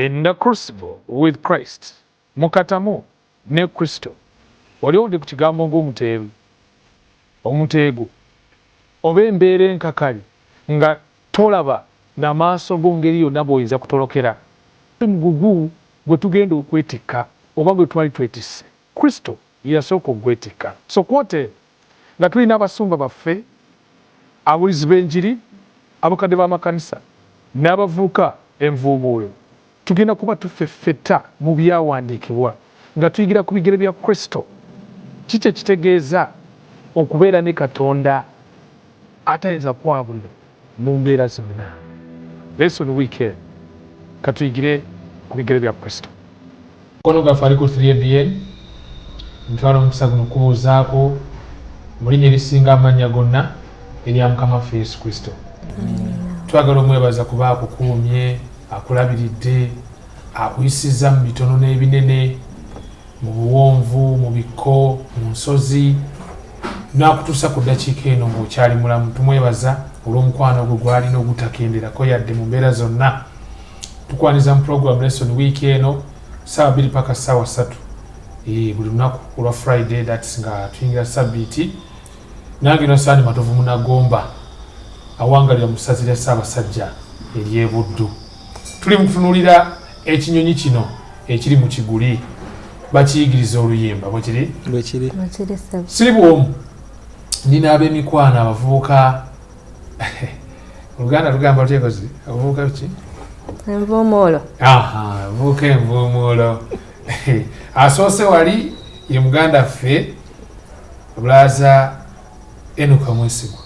in the crucible with Christ. Mukatamu ne Kristo. Waliwo ndi ku kigambo omuteego oba embeera enkakali nga tolaba n'amaaso go ngeri yonna bw'oyinza kutolokera mugugu gwe tugenda okwetikka oba gwe twali twetisse Kristo yasooka ogwetikka. So kwote nga tulina abasumba baffe, abulizi b'enjiri, abakadde b'amakanisa n'abavuuka envuumuulo, tugenda kuba tufeffeta mu byawandiikibwa nga tuyigira ku bigere bya Kristo. Kiki ekitegeeza okubeera ne Katonda atayinza kwabula mu mbeera zonna. Lesson weekend katuyigire ku bigere bya Kristo. Mukono gaffe ali ku 3ABN, ntwala omukisa guno kubuuzaako mu linnya erisinga amannya gonna erya Mukama waffe Yesu Kristo. Twagala omwebaza kuba akukuumye, akulabiridde, akuyisizza mu bitono n'ebinene, mu buwonvu, mu bikko, mu nsozi, n'akutuusa ku ddakiika eno ng'okyali mulamu. Tumwebaza olw'omukwano gwe gw'alina ogutakenderako yadde mu mbeera zonna. Tukwaniza mu program lesson week eno ssaawa 2 paka ssaawa 3 buli lunaku olwa Friday, that's nga tuyingira Sabbiiti. Nange no Saani Matovu Munagomba awangalira mu ssazi lya Ssaabasajja ery'e Buddu. Tuli mu kutunuulira ekinyonyi kino ekiri mu kiguli, bakiyigiriza oluyimba bwekiri siri bwomu. Nina ab'emikwano abavubuka Oluganda lugamba lutekozi abavubuka biki? Envuumuulo. Avubuka envuumuulo. Asoose wali ye muganda ffe Bulaaza Enuka Mwesigwa.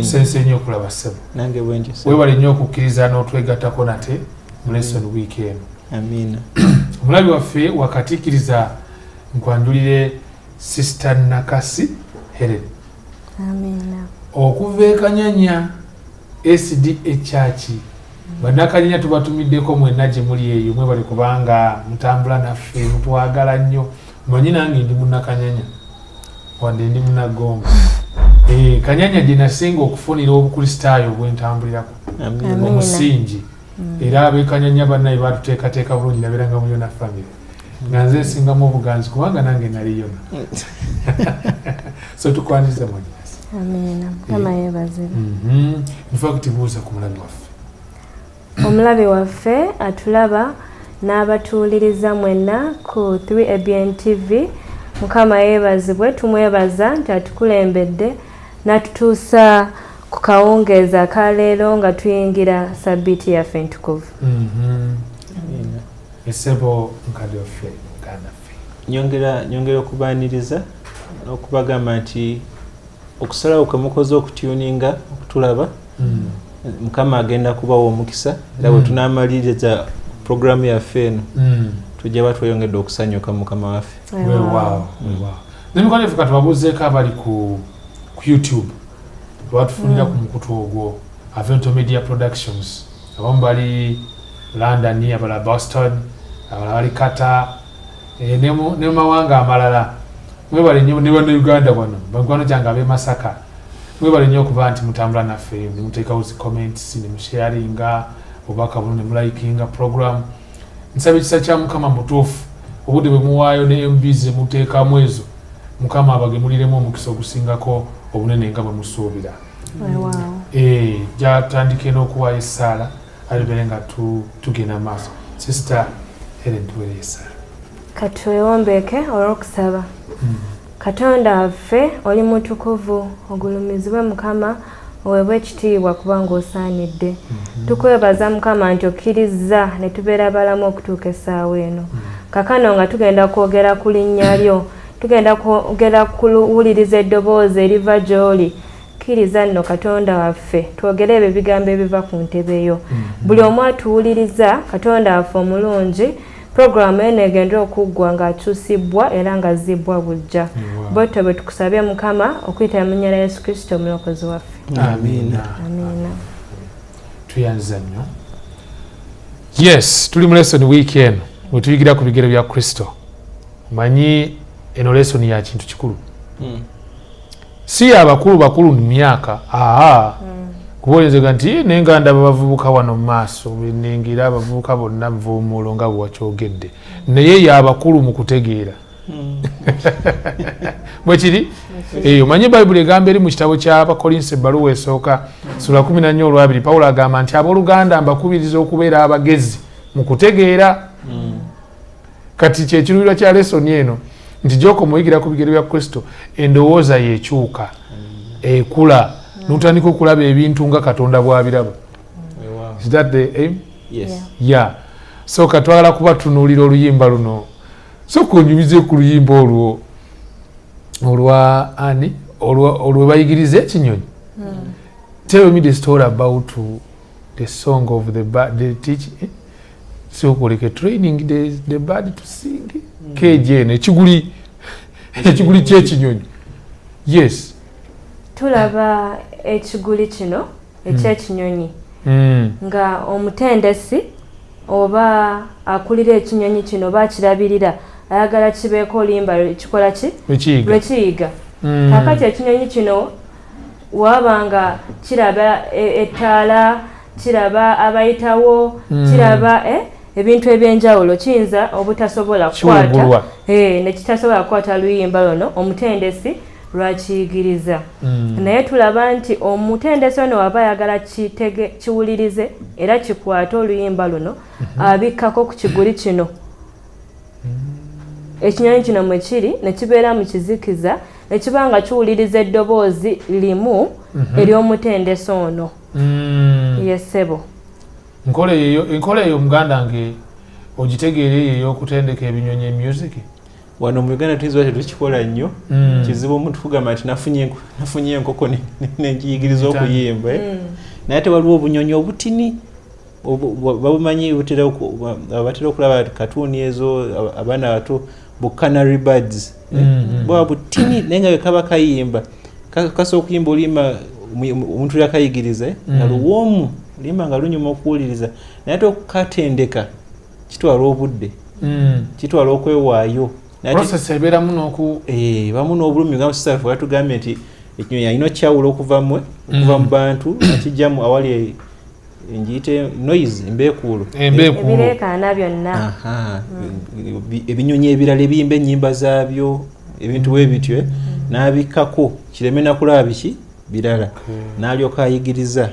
Sense nnyo okulaba ssebo. Nange bwenjo. Weewale nnyo okukkiriza n'otwegattako nate mu lesson week eno. Amiina. Omulabi waffe wakatiikiriza nkwanjulire Sister Nakasi Helen. Amiina. Okuva e Kanyanya SDA Church. Bannakanyanya tubatumiddeko mwenna gye muli eyo, mwebale kubanga mutambula naffe, mutwagala nnyo. Manyi nange ndi munnakanyanya wadde ndi munnagomba. Kanyanya gye nasinga okufunira obukristaayo obwentambulirako omusingi. Era ab'Ekanyanya bannaye batuteekateeka bulungi, nabeeranga mu Yona family. Nga nze nsingamu obuganzi kubanga nange nali Yona. So tukwaniza Mwenyezi. Amiina. Mukama yeebazibwe. Nfa kutibuuza ku mulabi waffe. Omulabi waffe atulaba n'abatuuliriza mwenna ku 3ABN TV. Mukama yeebazibwe, tumwebaza nti atukulembedde n'atutuusa ku kawungeeza ka leero nga tuyingira Sabbiiti yaffe entukuvu. Esebo nkadde waffe muganda ffe. Nyongera okubaaniriza n'okubagamba nti okusalawo kwe mukoze okutuuninga okutulaba, Mukama agenda kubawa omukisa era bwe tunaamaliriza programu yaffe eno tujja batweyongedde okusanyuka Mukama waffe. Wow. Nemikono ffe katubabuuzeeko abali ku YouTube batufunira ku mukutu ogwo Avento Media Productions. Abamu bali London, abala Boston, abala bali Qatar, ne mawanga amalala. Mwebale nnyo ne bano Uganda wano, bankwano kyange ab'e Masaka. Mwebale nnyo okuba nti mutambula naffe, ne muteekawo zi comments, ne musharinga obubaka buno, ne mulayikinga program. Nsaba ekisa kya Mukama mutuufu obudde bwe muwaayo ne MBs muteekamu ezo, Mukama abagemuliremu omukisa ogusingako obunene nga bwe musuubira. Gyatandike n'okuwaayo essaala alibeere nga tugenda maaso. Sister Helen tuweere essaala. Katwewombeeke olw'okusaba. Katonda waffe oli mutukuvu, ogulumizibwe Mukama, oweebwe ekitiibwa kubanga osaanidde. Tukwebaza Mukama nti okkirizza ne tubeera balamu okutuuka essaawa eno. Kakano nga tugenda kwogera ku linnya lyo, tugenda kwogera kuwuliriza eddoboozi eriva gy'oli. Kkiriza nno Katonda waffe twogere ebyo ebigambo ebiva ku ntebe yo. Buli omu atuwuliriza, Katonda waffe omulungi, programu eno egenda okuggwa ng'akyusibwa era ng'azzibbwa bujja. Bwetyo bwe tukusabye Mukama okuyita mu linnya lya Yesu Kristo omulokozi waffe. Amiina. Amiina. Tuyanziza nnyo. Yes, tuli mu lesson weekend we tuyigira ku bigere bya Kristo. Manyi eno lesson ya kintu kikulu. Si abakulu bakulu mu myaka, kuboolezega nti nenga ndaba bavubuka wano mu maaso benengira abavubuka bonna buvuumuulo nga bwewakyogedde naye y'abakulu mu kutegeera bwekiri omanye bayibuli egamba eri mu kitabo ky'abakolinsi ebbaluwa esooka sula 14:2 Pawulo agamba nti abooluganda mbakubiriza okubeera abagezi mu kutegeera kati kyekiruubirwa kya lesoni eno nti gy'oka omuyigira ku bigero bya Kristo endowooza yeekyuka ekula n'otandika okulaba ebintu nga Katonda bw'abiraba. Is that the aim? Yes. Yeah. So katwala kubatunuulira oluyimba luno so kunyumize ku luyimba olwa ani olwe bayigiriza ekinyonyi. Tell me the story about the song of the teaching. So koleke training the bird to sing. KJ ekiguli ky'ekinyonyi. Yes. Tulaba ekiguli kino ekyekinyonyi nga omutendesi oba akulira ekinyonyi kino bakirabirira ayagala kibeeko oluyimba kikola ki lwekiyiga. Kakati ekinyonyi kino wabanga kiraba ettaala kiraba abayitawo kiraba ebintu ebyenjawulo kiyinza obutasobola kukwata nekitasobola kukwata luyimba luno omutendesi lwakiyigiriza. Naye tulaba nti omutendesi ono waba ayagala kiwulirize era kikwate oluyimba luno abikkako ku kiguli kino ekinyonyi kino mwe kiri ne kibeera mu kizikiza ne kiba nga kiwuliriza eddoboozi limu ery'omutendesi ono. Yesebo enkola eyo muganda nge ogitegeera eyo ey'okutendeka ebinyonyi music wano mu Uganda tuyinza tetukikola nnyo kizibu omuntu kugamba nti nafunye enkoko nenkiyigiriza okuyimba naye ate waliwo obunyonyi obutini babumanyi batera okulaba katuuni ezo abaana bato bu canary birds bwa butini naye nga bwekaba kayimba kasa okuyimba oluyimba omuntu yakayigiriza nga luwoomu oluyimba nga lunyuma okuwuliriza naye ate okukatendeka kitwala obudde kitwala okwewaayo process ebeeramu n'oku bamu n'obulumi nga musaafu batugambye nti ekinyonyi alina okyawula okuva mu bantu nakijjamu awali njiyite noise embeekuulo ebireekaana byonna ebinyonyi ebirala ebiyimba ennyimba zaabyo ebintu bwe bityo n'abikkako kireme nakulaba biki birala n'alyoka ayigiriza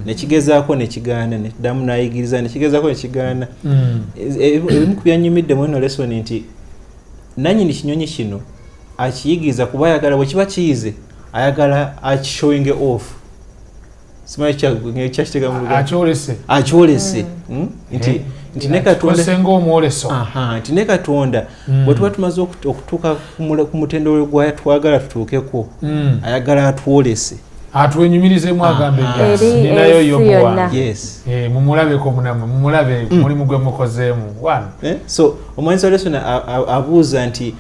nekigezaako nekigaana neddamu n'ayigiriza nekigezaako nekigaana. Ebimu ku byanyumidde mu eno lesoni nti nanyini kinyonyi kino akiyigiriza kuba ayagala bwe kiba kiyize ayagala akishowing off simakyakitega mu akyolese nti ne Katonda bwe tuba tumaze okutuuka ku mutendero gwa twagala tutuukeko ayagala atwolese atwenyumirizemu agambe ninayo yobuwa mumulabeko munamwe mumulabe mulimu gwe mukozeemu so omwanzi wa lesson abuuza nti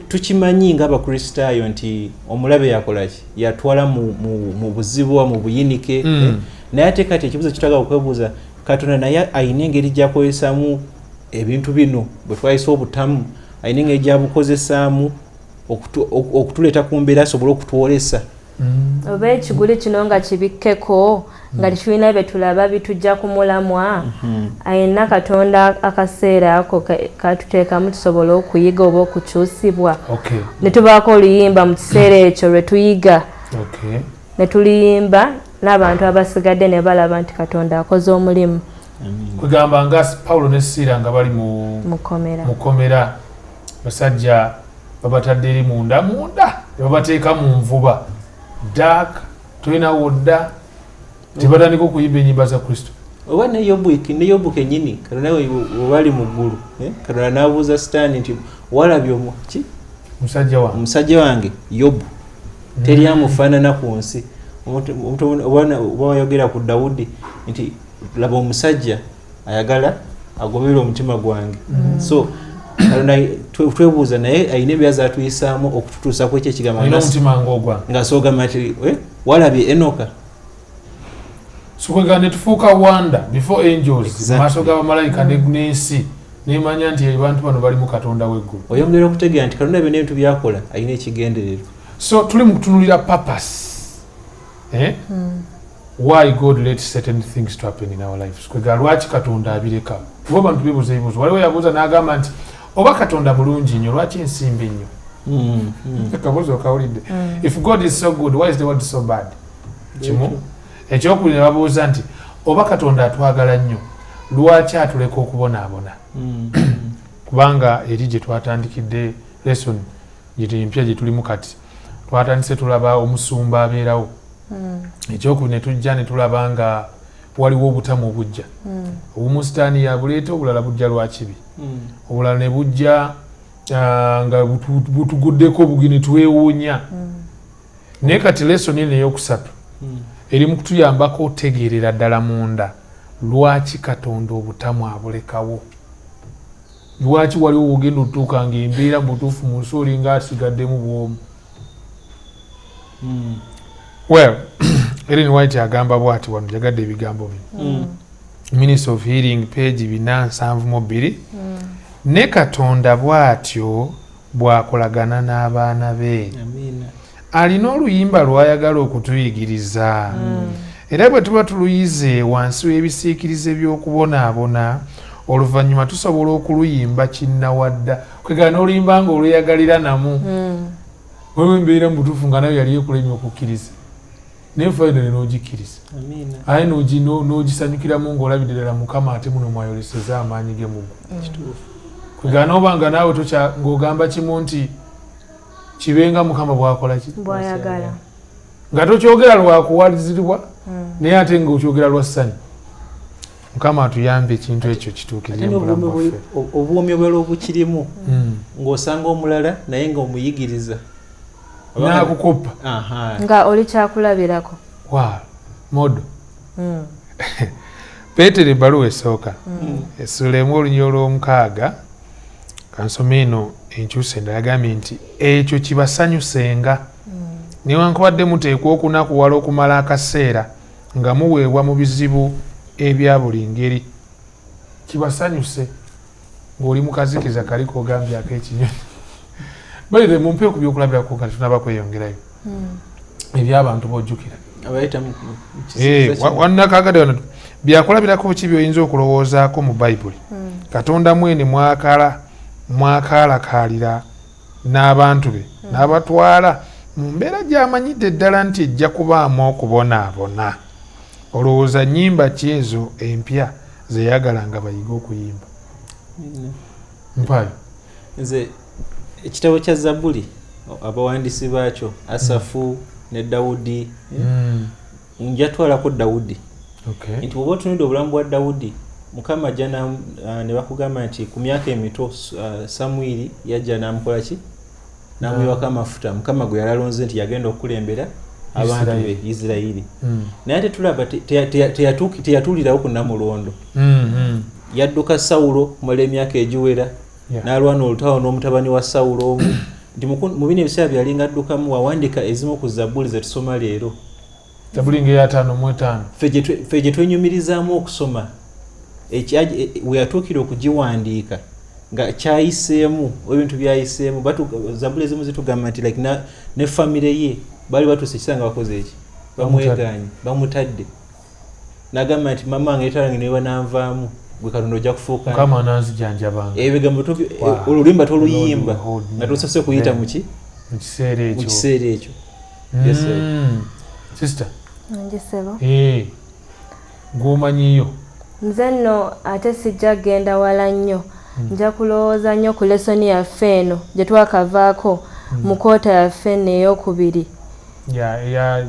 tukimanyi ng'abakristaayo nti omulabe yakolaki yatwala mu buzibu mu buyinike naye ate kati ekibuzo kitagala okwebuuza Katonda naye ayina engeri gyakozesaamu ebintu bino bwe twayisa obutamu ayina engeri gyabukozesaamu okutuleeta ku mbeera asobole okutwolesa oba ekiguli kino nga kibikkeko nga tekirina bye tulaba bitujja ku mulamwa ayina Katonda akaseera ako katuteekamu tusobole okuyiga oba okukyusibwa ne tubaako oluyimba mu kiseera ekyo lwe tuyiga ne tuliyimba n'abantu abasigadde ne balaba nti Katonda akoze omulimu. Kugamba nga Pawulo ne Siira nga bali mukomera basajja babatadde eri munda ne babateeka mu nvuba dark tulina wodda tebatandika okuyimba ennyimba za Kristo. Oba ne Yobu kennyini Katonda webali mu ggulu Katonda n'abuuza Sitaani nti walabye omusajja wange Yobu teri amufaanana ku nsi. Oba wayogera ku Dawudi nti laba omusajja ayagala agobera omutima gwange. So twebuuza naye ayina ebyaza atuyisaamu okututuusa ku ekyo ekigambo ng'asooga nti walabye Enoka. Sukwega ne tufuuka wanda before angels maaso g'abamalayika n'ensi nemanya nti abantu bano bali mu Katonda w'eggulu. Oyongera okutegeera nti Katonda byonna ebintu byakola ayina ekigendererwa. So tuli mu kutunulira purpose why God lets certain things to happen in our lives. Kwega lwaki Katonda abireka. Bo bantu bibuza ebibuzo. Waliwo yabuza n'agamba nti oba Katonda mulungi nnyo lwaki ensimbi nnyo? Kabuzo kawulidde. If God is so good, why is the world so bad? Kimu. Ekyokubiri babuuza nti oba Katonda atwagala nnyo lwaki atuleka okubonaabona? Kubanga eri gye twatandikidde lesson empya gye tulimu kati twatandise tulaba omusumba abeerawo. Ekyokubiri ne tujja ne tulaba nga waliwo obutamu obujja. Obumu sitaani yabuleeta, obulala bujja lwa kibi. Obulala ne bujja nga butuguddeko bugi ne twewuunya. Naye kati lesson eno ey'okusatu eri mu kutuyambako otegeerera ddala munda lwaki Katonda obutamu abulekawo. Lwaki waliwo ogenda otuuka ng'embeera mu butuufu mu nsi olinga asigaddemu bwomu. Well, Ellen White agamba bw'ati wano jagadde ebigambo bino. Ministry of Healing page 472. Ne Katonda bw'atyo bw'akolagana n'abaana be. Alina oluyimba lw'ayagala okutuyigiriza. Era bwe tuba tuluyize wansi w'ebisiikirize by'okubonaabona, oluvannyuma tusobola okuluyimba kinnawadda. Kwegala n'oluyimba nga olweyagalira namu. Wewe mbeera mu butuufu nga nayo yali ekulemye okukkiriza. Naye finally n'ogikkiriza. Aye n'ogisanyukiramu ng'olabidde ddala Mukama ate muno mwayoleseza amaanyi ge mu ggwe. Kwegala n'oba nga naawe ng'ogamba kimu nti kibenga Mukama bw'akola ki? Bw'ayagala. Nga tokyogera lwakuwalizibwa naye ate ng'okyogera lwa ssanyu. Mukama atuyambe ekintu ekyo kituukirire mu bulamu bwaffe. Obwomi obwera obukirimu ng'osanga omulala naye ng'omuyigiriza. N'akukoppa. Nga oli kyakulabirako. Modo. Peetero ebbaluwa esooka. Essula emu olunyiriri olw'omukaaga. Kansome eno enkyusa endala agambye nti ekyo kibasanyusenga. Newankubadde muteekwa okunakuwala okumala akaseera nga muweebwa mu bizibu ebya buli ngeri. Kibasanyuse ng'oli mu kazikiza kaliko ogambye ak'ekinyonyi. Baire mumpe ku byokulabirako nga tunaba kweyongerayo. Eby'abantu bojjukira. Wannakaagadde wano byakulabirako ki by'oyinza okulowoozaako mu Bayibuli. Katonda mwene mwakaalakaalira n'abantu be n'abatwala mu mbeera gy'amanyidde ddala nti ejja kubaamu okubonaabona. Olowooza nnyimba ki ezo empya ze yayagala nga bayiga okuyimba? Mpaayo. Nze ekitabo kya Zabbuli abawandiisi baakyo Asafu ne Dawudi njatwalako Dawudi. Nti bw'oba otunudde obulamu bwa Dawudi Mukama ajja ne bakugamba nti ku myaka emito Samwiri yajja n'amukola ki? N'amuyiwako amafuta Mukama gwe yalalonze nti yagenda okukulembera abantu be Isirayiri. Naye ate tulaba teyatuulirawo ku Namulondo. Yadduka Sawulo mumala emyaka egiwera n'alwana olutawo n'omutabani wa Sawulo omu. Nti mu bino ebiseera byalinga addukamu wawandiika ezimu ku Zabbuli ze tusoma leero. Zabbuli ng'eya 5:5. Ffe gye twenyumirizaamu okusoma we yatuukira okugiwandiika nga kyayiseemu ebintu byayiseemu. Zabbuli ezimu zitugamba nti like ne famire ye bali batuuse ekisanga bakoze eki bamwegaanye bamutadde. N'agamba nti mama wange etalange ne bananvaamu gwe Katonda ojja kufuuka Mukama ananzijanjabanga. Ebigambo oluyimba toluyimba nga tosose kuyita mu kiseera ekyo. Sister. Ngisebo. Gw'omanyiyo. Nze nno ate sijja genda wala nnyo. Nja kulowooza nnyo ku lesoni yaffe eno gye twakavaako mu koota yaffe eno ey'okubiri.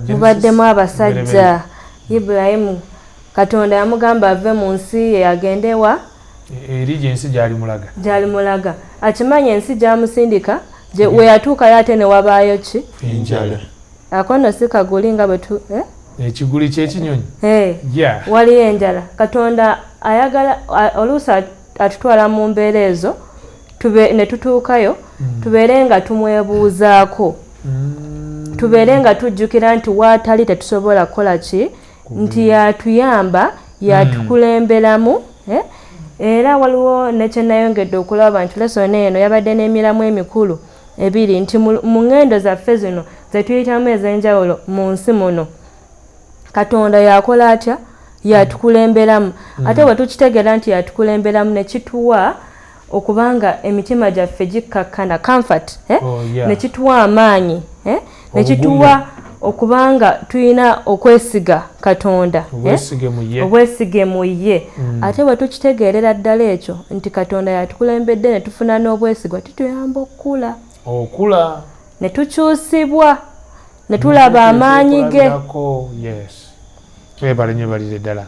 Mubaddemu abasajja. Ibulayimu Katonda yamugamba ave mu nsi ye agende wa? Eri gy'ensi gy'ali mulaga. Akimanya ensi gy'amusindika we yatuukayo ate ne wabaayo ki? Enjala. Ako nno si kaguli nga bwe tu ekiguli ky'ekinyonyi. Waliyo enjala. Katonda ayagala oluusi atutwala mu mbeera ezo ne tutuukayo tubeere nga tumwebuuzaako. Tubeere nga tujjukira nti waatali tetusobola kukola ki? Nti yatuyamba yatukulemberamu. Era waliwo ne kye nayongedde okulaba nti lesoni eno yabadde n'emiramu emikulu ebiri nti mu ngendo zaffe zino ze tuyitamu ez'enjawulo mu nsi muno Katonda yakola atya yatukulemberamu ate bwe tukitegeera nti yatukulemberamu ne kituwa okubanga emitima gyaffe gikkakkana comfort ne kituwa amaanyi ne kituwa okubanga tulina okwesiga Katonda obwesige mu ye ate bwe tukitegeerera ddala ekyo nti Katonda yatukulembedde ne tufuna n'obwesigwa tutuyamba okula ne tukyusibwa ne tulaba amaanyi ge. Webalenye balire ddala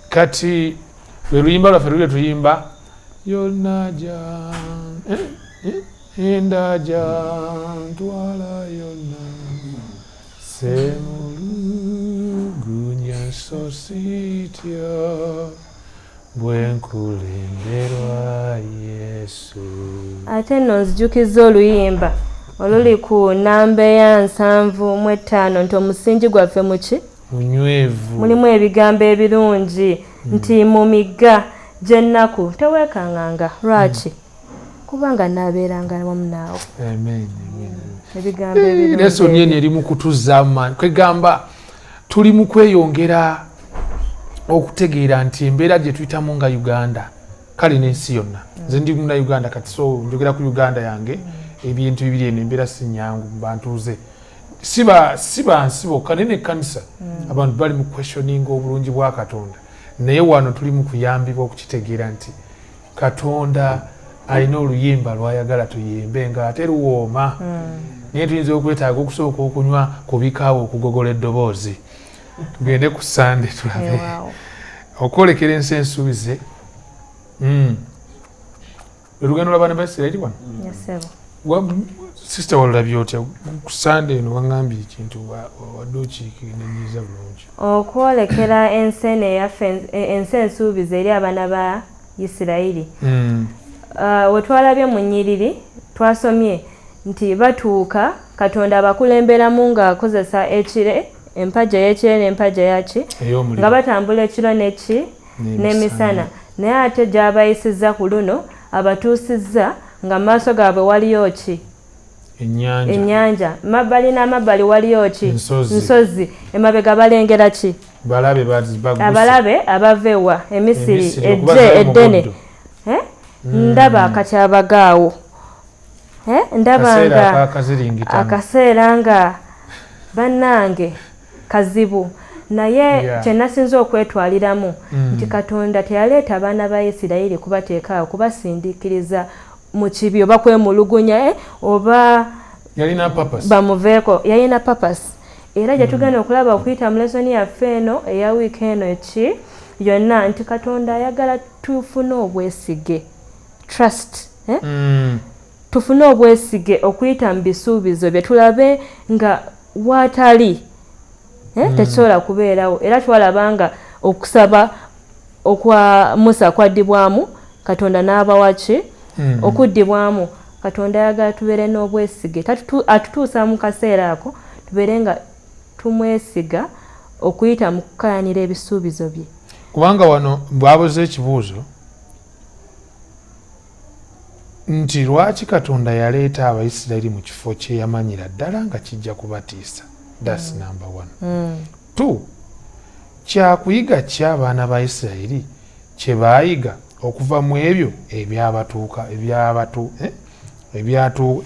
kati lwe luyimba lwaffe lule tuyimba yonaja endaja ntwala yonna semulugunya sositya bwenkulemberwa Yesu. Ate nno nzijukiza oluyimba oluli ku namba ya 7:5 nti omusingi gwaffe muki munywevu mulimu ebigambo ebirungi nti mu migga gy'ennaku teweekanganga lwaki kubanga naabeeranga wamu naawe. Ebigambo ebirungi lesoni eno eri mu kutuzza amaanyi kwegamba tuli mu kweyongera okutegeera nti embeera gye tuyitamu nga Uganda kale n'ensi yonna nze ndi muna Uganda kati so njogera ku Uganda yange ebintu bibiri eno embeera si nyangu bantuuze siba nsi bokka naye n'ekkanisa abantu bali mu questioning obulungi bwa Katonda naye wano tuli mu kuyambibwa okukitegeera nti Katonda alina oluyimba lwayagala tuyimbe nga ate luwooma naye tuyinza okwetaaga okusooka okunywa ku bikaawo okugogola eddoboozi tugende ku Sande tulabe okwolekera ensi ensuubize olugendo lw'abaana ba Isirayiri wano sister walabye otya ku Sande eno waŋŋambye ekintu wadde okiikenenyiza bulungi okwolekera ensi eno eyaffe ensi ensuubize eri abaana ba Isirayiri. We twalabye mu nnyiriri twasomye nti batuuka Katonda abakulemberamu ng'akozesa ekire empagi ey'ekire n'empagi eyaki nga batambula ekiro n'emisana naye ate gy'abayisizza ku luno abatuusizza nga mu maaso gaabwe waliyo ki ennyanja mabbali n'amabbali waliyo ki nsozi emabega balengera ki abalabe abava ewa Emisiri ejje eddene ndaba akakyabagaawo ndaba nga akaseera nga bannange kazibu naye kyenasinza okwetwaliramu nti Katonda teyaleeta abaana ba Isirayiri kubateekaawo kubasindiikiriza mu kibi oba kwemulugunya oba bamuveeko yalina papas era gye tugenda okulaba okuyita mu lesoni yaffe eno eya wiiki eno eki yonna nti Katonda ayagala tufune obwesige trust tufune obwesige okuyita mu bisuubizo bye tulabe nga waatali tekisobola kubeerawo era twalabanga okusaba okwa Musa kwaddibwamu Katonda n'abawa ki okuddibwamu. Katonda ayagala tubeere n'obwesige atutuusa mu kaseera ako tubeere nga tumwesiga okuyita mu kukayanira ebisuubizo bye kubanga wano bwabuze ekibuuzo nti lwaki Katonda yaleeta Abayisirayiri mu kifo kye yamanyira ddala nga kijja kubatiisa. That's number 1. 2 kyakuyiga ki abaana ba Isirayiri kye baayiga okuva mu ebyo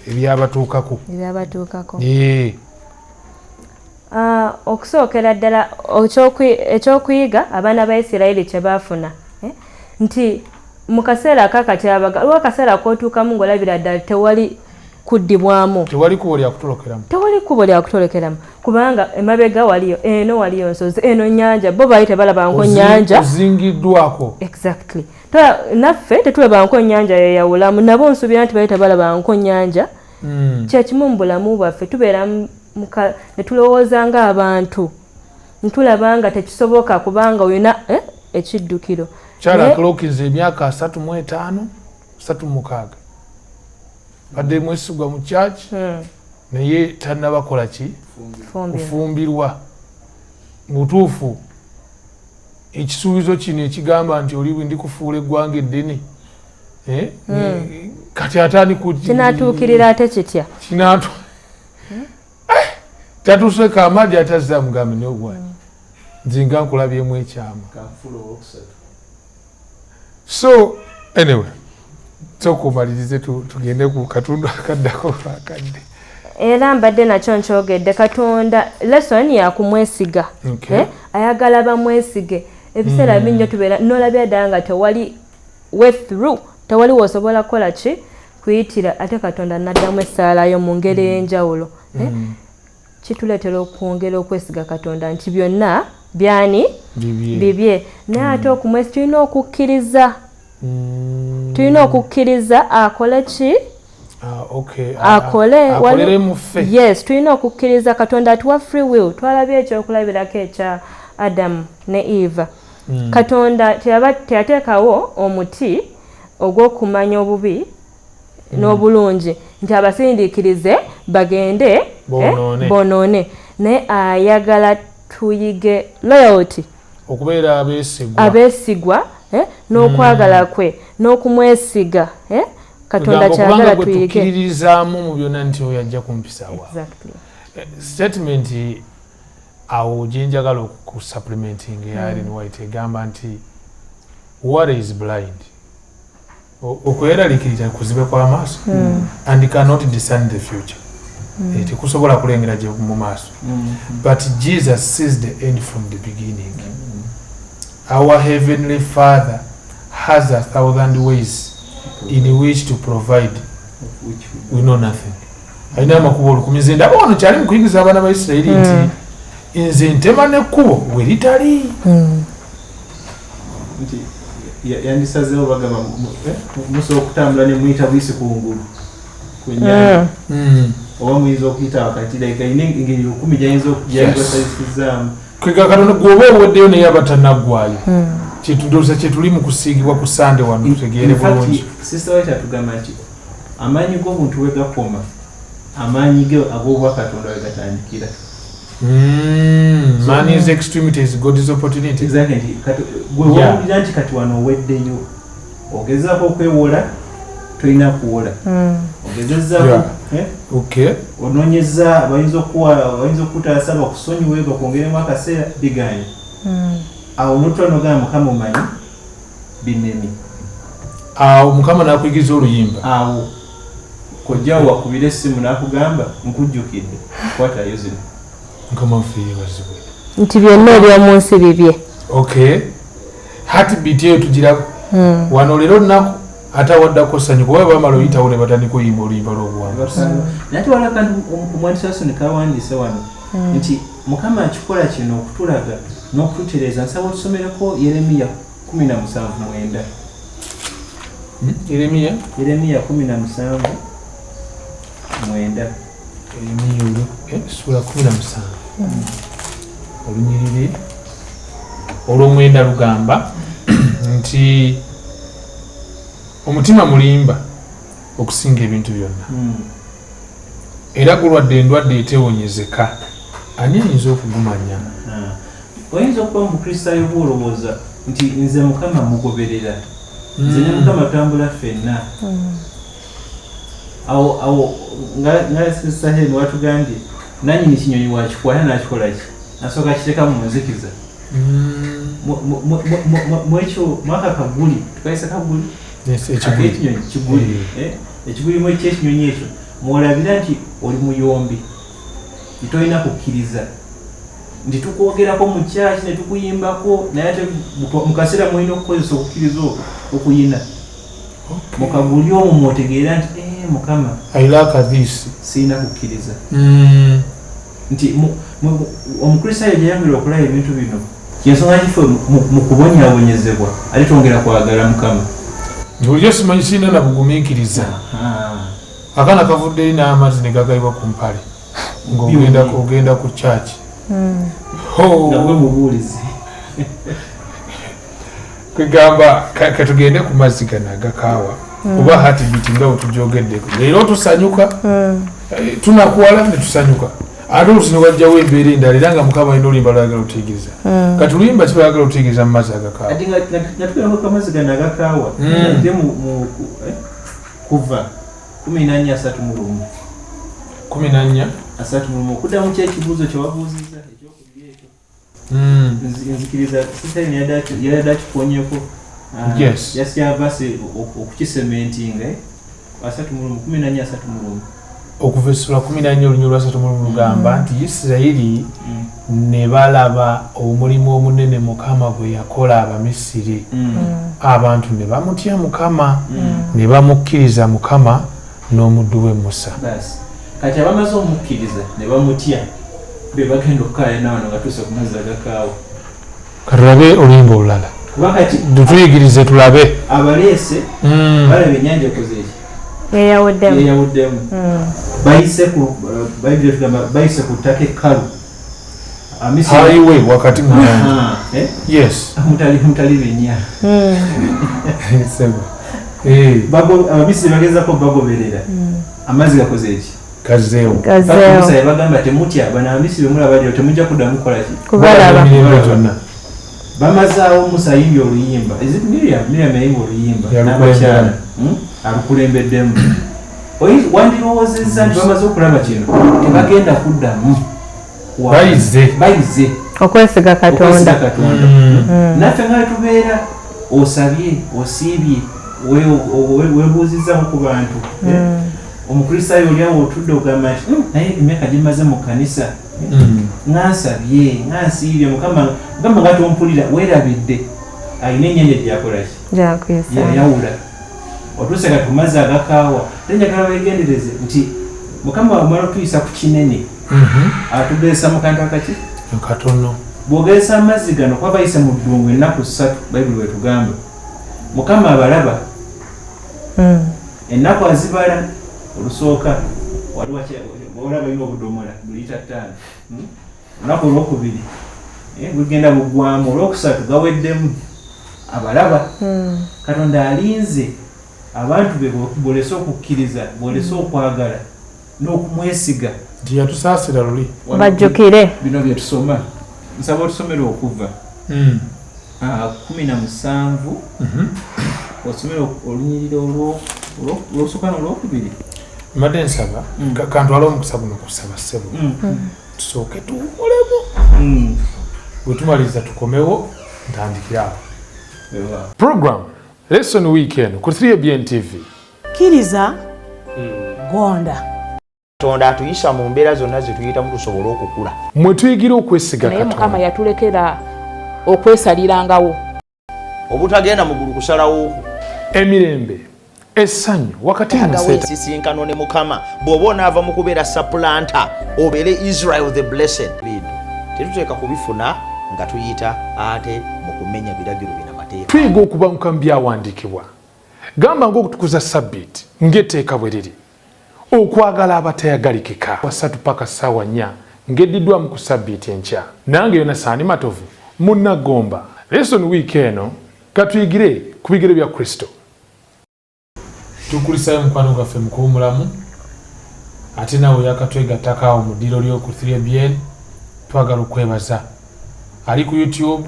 ebyabatuukako okusookera ddala ekyokuyiga abaana ba Isirayiri kye baafuna nti mu kaseera akakatyabaga lwa kaseera kootuukamu ng'olabira ddala tewali kuddibwamu tewali kubo lyakutolokeramu kubanga emabega waliyo eno waliyo nsozi eno nnyanja bo baali tebalaba nnyanja ozingiddwako exactly naffe tetulaba nnyanja yeyawulamu nabo nsuubira nti baali tebalaba nnyanja kyekimu mu bulamu bwaffe tubeera ne tulowooza ng'abantu ntulaba nga tekisoboka kubanga olina ekiddukiro Kyala Clokins emyaka 35 badde mwesigwa mu church naye tannabakola ki kufumbirwa mutuufu ekisuubizo kino ekigamba nti oli ndi kufuula eggwanga eddene kati atani kinatuukirira ate kitya tatuseka amadi atazza mugambe n'ogwani nzinga nkulabyemu ekyama. So anyway, kumalirize tugende ku katundu akaddako akadde. Era mbadde nakyo nkyogedde Katonda lesson ya kumwesiga. Ayagala bamwesige. Ebiseera bingi tubeera n'olabya ddala nga tewali way through, tewali wosobola kukola ki kuyitira, ate Katonda n'addamu essaalayo mu ngeri ey'enjawulo. Kituleetera okwongera okwesiga Katonda nti byonna byani bibye. Naye ate okumwesiga tulina okukkiriza. Tulina okukkiriza akole ki? Akolere mu ffe. Yes, tulina okukkiriza Katonda atuwa free will. Twalabye ekyokulabirako ekya Adam ne Eva. Katonda teyateekawo omuti ogw'okumanya obubi n'obulungi nti abasindiikirize bagende bonoone. Naye ayagala tuyige loyalty, okubeera abeesigwa n'okwagala kwe n'okumwesiga. Katonda kyagala tuyige. Tukkiririzaamu mu byonna nti oyo ajja kumpisawa. Statement awo gyenjagala okusupplementing eya Ellen White egamba nti water is blind. Okweraliikirira kuzibe kw'amaaso and cannot discern the future. Tekusobola kulengera gye mu maaso. But Jesus sees the end from the beginning. Our heavenly Father has 1,000 ways in which to provide. We know nothing. Alina amakubo olukumize ndaba wano kyali mu kuyigiriza abaana ba Isirayiri nti nze ntema n'ekkubo we litali. Yandisazeewo bagamba musobola okutambula ne muyita buyisi ku ngulu ku nnyanja oba muyinza okuyita wakati like ayina engeri 10 gyayinza osayisizaamu. Kwega Katonda gwoba oweddeyo naye abatannaggwayo kyetuli mu kusiigibwa ku Sande wano tutegeere bulungi. Sister White atugamba nti amaanyi g'omuntu we gakoma amaanyi ge ag'obwa Katonda we gatandikira. Man is extremity is God's opportunity. Exactly. Gwewulira nti kati wano oweddeyo ogezaako okwewola tolina kuwola. Ogezezaako onoonyeza bayinza okutaasa bakusonyiwe bakwongeremu akaseera biganye. Awo notwanogamba Mukama omanyi binemi. Awo Mukama n'akuyigiriza oluyimba. Awo kojjawo wakubira essimu n'akugamba nkujjukidde kwatayo zino. Mukama ffe yeebazibwe. Nti byonna eby'omu nsi bibye. Heartbeat eyo tugira wano leero olunaku ate awaddako ssanyu kuba bamala oyitawo ne batandika oyimba oluyimba lw'obuwangwa. Nate wala kandi omwandiisi Wasoni kawandiise wano nti Mukama akikola kino okutulaga n'okututereeza. Nsaba otusomereko Yeremiya 17:9. Yeremiya 17:9. Yeremiya sura 17 olunyiriri olw'omwenda lugamba nti omutima mulimba okusinga ebintu byonna era gulwadde endwadde etewonyezeka ani ayinza okugumanya. Oyinza okuba mukristaayo bw'olowooza nti nze Mukama mugoberera, nze ne Mukama tambula ffenna. Awo nga Sister Helen watugambye nannyini kinyonyi wakikwata n'akikola ki nasooka kiteka mu nzikiza. Mwekyo mwaka kaguli tukayisa kaguli ekiguli mu ekyekinyonyi ekyo mwolabira nti oli muyombi tolina kukkiriza nti tukwogerako mu kyaki ne tukuyimbako naye ate mu kaseera mulina okukozesa okukkiriza okuyina mukaguli omwo mwotegeera nti Mukama siina kukkiriza nti omukristaayo gyeyambira okulaba ebintu bino kyensonga kife mu kubonyaabonyezebwa ate twongera kwagala Mukama. Bulijjo simanyi sirina na bugumiikiriza. Akaana kavudde eri n'amazzi ne gagayibwa ku mpale ng'ogenda ku kyaki. Nagwe mubuulizi. Kwegamba katugende ku mazzi gano agakaawa oba heartbeat nga wetujogeddeko. Leero tusanyuka tunakuwala ne tusanyuka. Ate oluusi ne wajjawo embeera endala era nga Mukama alina oluyimba lwayagala otuyigiriza. Kati oluyimba kibayagala otuyigiriza mu mazzi agakaawa. Ati nga tubeerako amazzi gano agakaawa nte kuva 14:31. 14:31 okuddamu kyekibuuzo kye wabuuzizza ekyokubiri ekyo. nzikiriza sitani yadda kiponyeko yasyavase okukisementinga 14:34 okuva essula 14 olunyiri lwa 3 lugamba nti Isirayiri ne balaba omulimu omunene Mukama gwe yakola Abamisiri abantu ne bamutya Mukama ne bamukkiriza Mukama n'omuddu we Musa kati abamaze omukkiriza ne bamutya be bagenda okukaaya nawo ngatuuse ku mazzi agakaawo katulabe oluyimba olulala tutuyigirize tulabe abaleese balaba ennyanja ekozeeki yeyawuddemu bayise ku bayibuli tugamba bayise ku ttaka ekkalu highway wakati yes mutali benya Abamisiri bagezako bagoberera amazzi gakozeeki Kazeo bagamba temutya bana Abamisiri mulaba temujja kuddamu kukola ki bamazaawo Musa ayimbye oluyimba Miriam yayimba oluyimba n'abakyala alukulembeddemu wandirowoozezza nti bamaze okulaba kino tebagenda kuddamu bayize okwesiga Katonda naffe nga tubeera osabye osiibye weebuuzizzamu ku bantu omukristaayo oliawo otudde ogamba nti naye emyaka gimaze mu kanisa ngansabye ngansiibye mukama nga tompulira weerabidde ayina ennyanja gyakolaki yayawula otuuse kati kumazzi agakaawa tenjagala weegendereze nti mukama wamala otuyisa ku kinene atugeesa mu kantu akaki katono bw'ogeesa amazzi gano kuba bayise mu ddungu ennaku 3 bayibuli wetugamba mukama abalaba ennaku azibala olusooka olaba ina obudomola bulita 5 olunaku olwokubiri gugenda bugwamu olwokusatu gaweddemu abalaba Katonda alinze abantu be bolese okukkiriza bolese okwagala n'okumwesiga nti yatusaasira luli bajjukire bino bye tusoma nsaba otusomere okuva 17 osomere olunyiriri olwosooka n'olwokubiri mbadde nsaba kantwala omukisa guno kusaba ssebo tusooke tuwumulemu bwe tumaliriza tukomewo ntandikirawo program lesson weekend ku 3ABN TV kkiriza gonda Katonda atuyisa mu mbeera zonna zetuyitamu tusobole okukula mwe tuyigira okwesiga Katonda naye Mukama yatulekera okwesalirangawo obutagenda mugulu kusalawo emirembe essanyu wakati musisinkano ne Mukama bw'oba onaava mu kubeera supplanter obeere Israel the blessed tetuteeka kubifuna nga tuyita ate mu kumenya biragiro binamateeka tuyiga okubanguka mu byawandiikibwa gamba ng'okutukuza sabbiiti ng'etteeka bwe liri okwagala abatayagalika 3 paka ssaawa 4 ng'eddiddwamu ku sabbiiti enkya nange Yonasaani Matovu munnagomba lesson week eno katuyigire ku bigere bya Kristo tukulisayo mukwano gwaffe mukuwumulamu ate nawe yakatwegattakaawo mu ddiro ly'oku 3ABN twagala okwebaza ali ku YouTube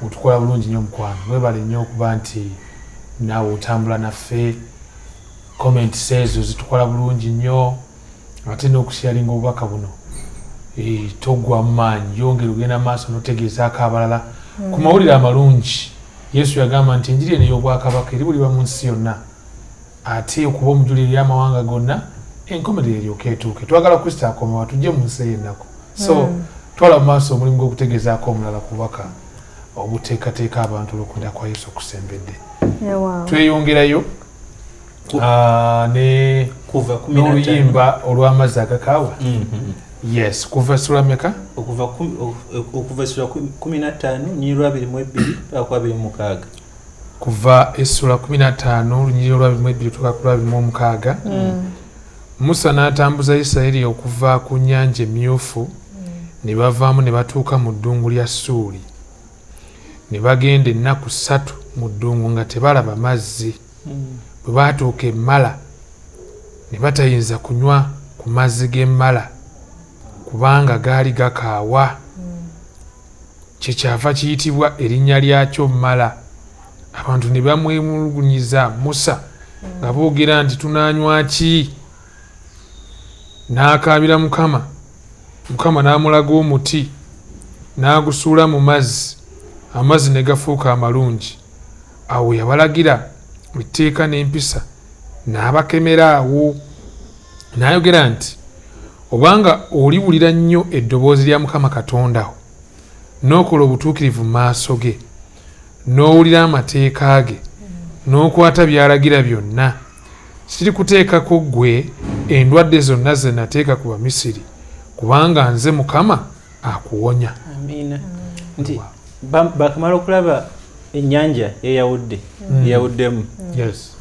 otukola bulungi nnyo mukwano webale nnyo okuba nti naawe otambula naffe comments ezo zitukola bulungi nnyo ate n'okusharinga obubaka buno togwa mu maanyi yongera ogenda maaso n'otegeezaako abalala ku mawulire amalungi Yesu yagamba nti enjiri eno y'obwakabaka eribulirwa mu nsi yonna ate okuba omujulire y'amawanga gonna enkomerero eryoka etuuke twagala Kristo akomewo tujje mu nsi ey'ennaku so twala mu maaso omulimu gw'okutegeezaako omulala ku bubaka obuteekateeka abantu olw'okunda kwa Yesu okusembedde tweyongerayo n'oluyimba olw'amazzi agakaawa yes kuva essula meka okuva essula 15 nnyiriri lwa 22 paka ku 26 kuva essula 15 lunyiriri lwa 22 paka ku 26 Musa n'atambuza Isirayiri okuva ku nnyanja emyufu ne bavaamu ne batuuka mu ddungu lya Suuli ne bagenda ennaku 3 mu ddungu nga tebalaba mazzi bwe baatuuka emmala ne batayinza kunywa ku mazzi g'emmala kubanga gaali gakaawa kyekyava kiyitibwa erinnya lyakyo mmala abantu ne bamwemulugunyiza Musa nga boogera nti tunaanywa ki n'akaabira Mukama n'amulaga omuti n'agusuula mu mazzi amazzi ne gafuuka amalungi awo yabalagira etteeka n'empisa n'abakemera awo n'ayogera nti obanga oliwulira nnyo eddoboozi lya Mukama Katonda wo n'okola obutuukirivu mu maaso ge n'owulira amateeka ge n'okwata by'alagira byonna sirikuteekako ggwe endwadde zonna ze nateeka ku Bamisiri kubanga nze Mukama akuwonya. Amiina. Nti bakamala okulaba ennyanja yeyawuddemu. Yes.